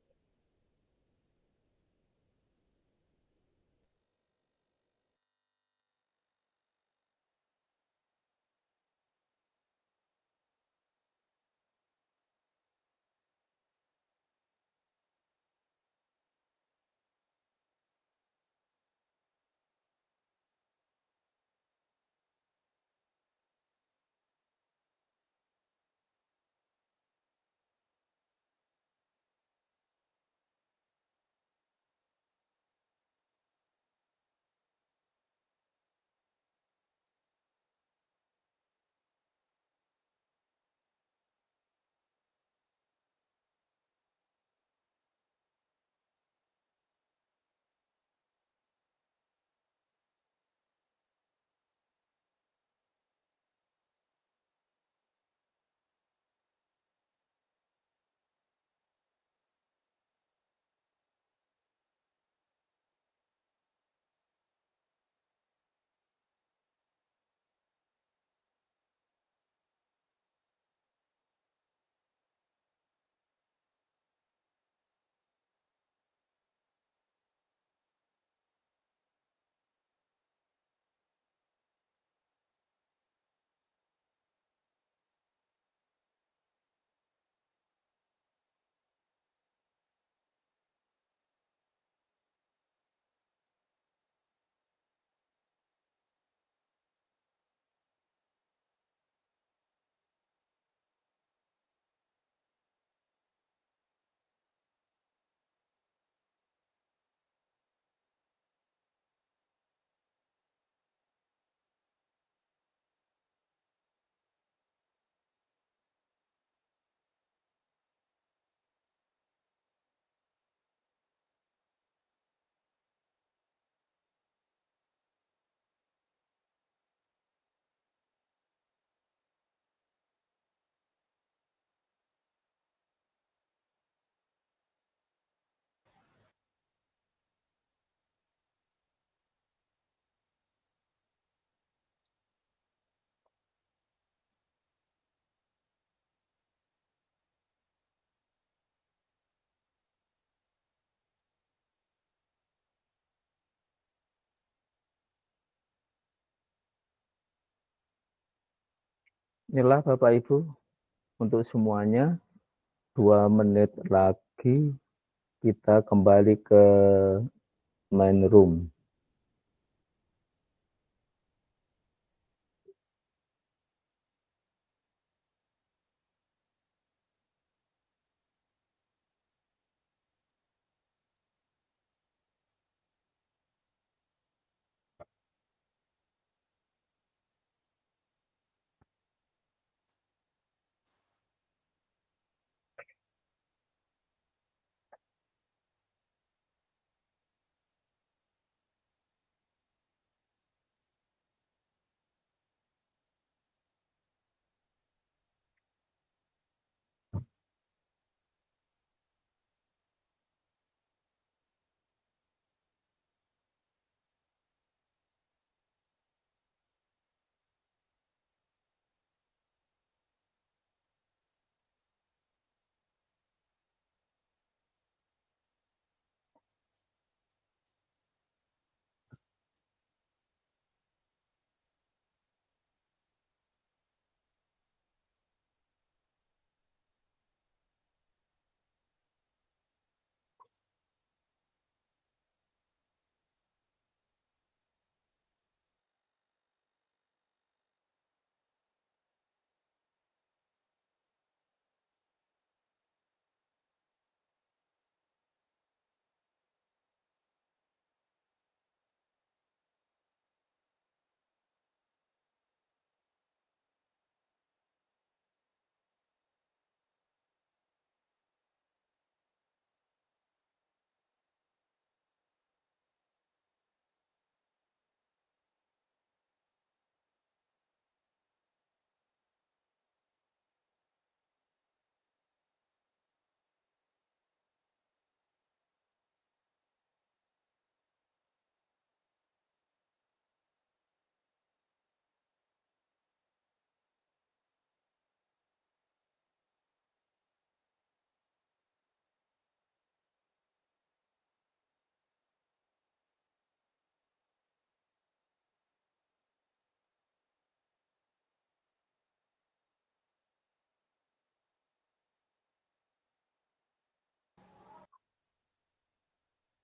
Inilah Bapak Ibu untuk semuanya, 2 menit lagi kita kembali ke main room.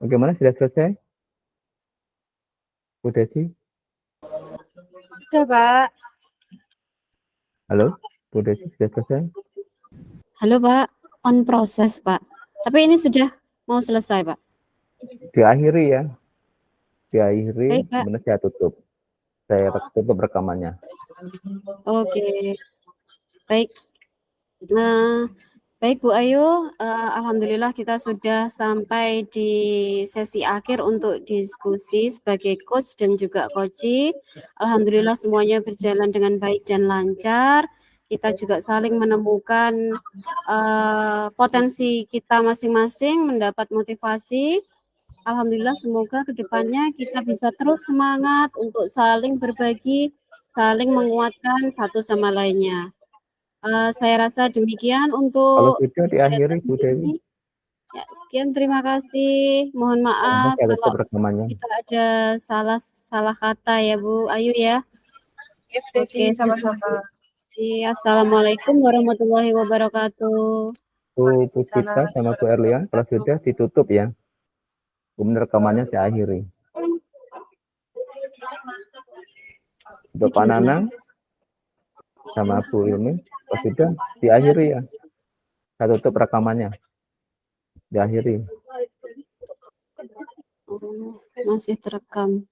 Bagaimana, sudah selesai, Bu Desi? Sudah, Pak. Halo, Bu Desi, sudah selesai? Halo Pak, on proses Pak. Tapi ini sudah mau selesai Pak. Diakhiri ya. Diakhiri, Baik Pak. kemudian saya tutup. Saya tutup rekamannya. Oke. Baik. Nah, baik Bu Ayu, alhamdulillah kita sudah sampai di sesi akhir untuk diskusi sebagai coach dan juga coachee. Alhamdulillah semuanya berjalan dengan baik dan lancar. Kita juga saling menemukan potensi kita masing-masing, mendapat motivasi. Alhamdulillah semoga kedepannya kita bisa terus semangat untuk saling berbagi, saling menguatkan satu sama lainnya. Saya rasa demikian Kalau untuk sudah diakhiri, kegiatan Bu Dewi, ini. Ya, sekian terima kasih. Mohon kemudian maaf saya kalau tutup rekamannya. kita ada salah kata ya Bu Ayu ya. Ya, Bu Oke, Desi, sama-sama. Assalamualaikum warahmatullahi wabarakatuh. Bu Puspita Salam. sama Bu Erlian, kalau sudah ditutup ya. Kemudian rekamannya saya akhiri. Untuk Pak Gimana? Nanang sama Bu Ilmi, kalau sudah diakhiri ya. Saya tutup rekamannya. Diakhiri. Oh, masih terekam.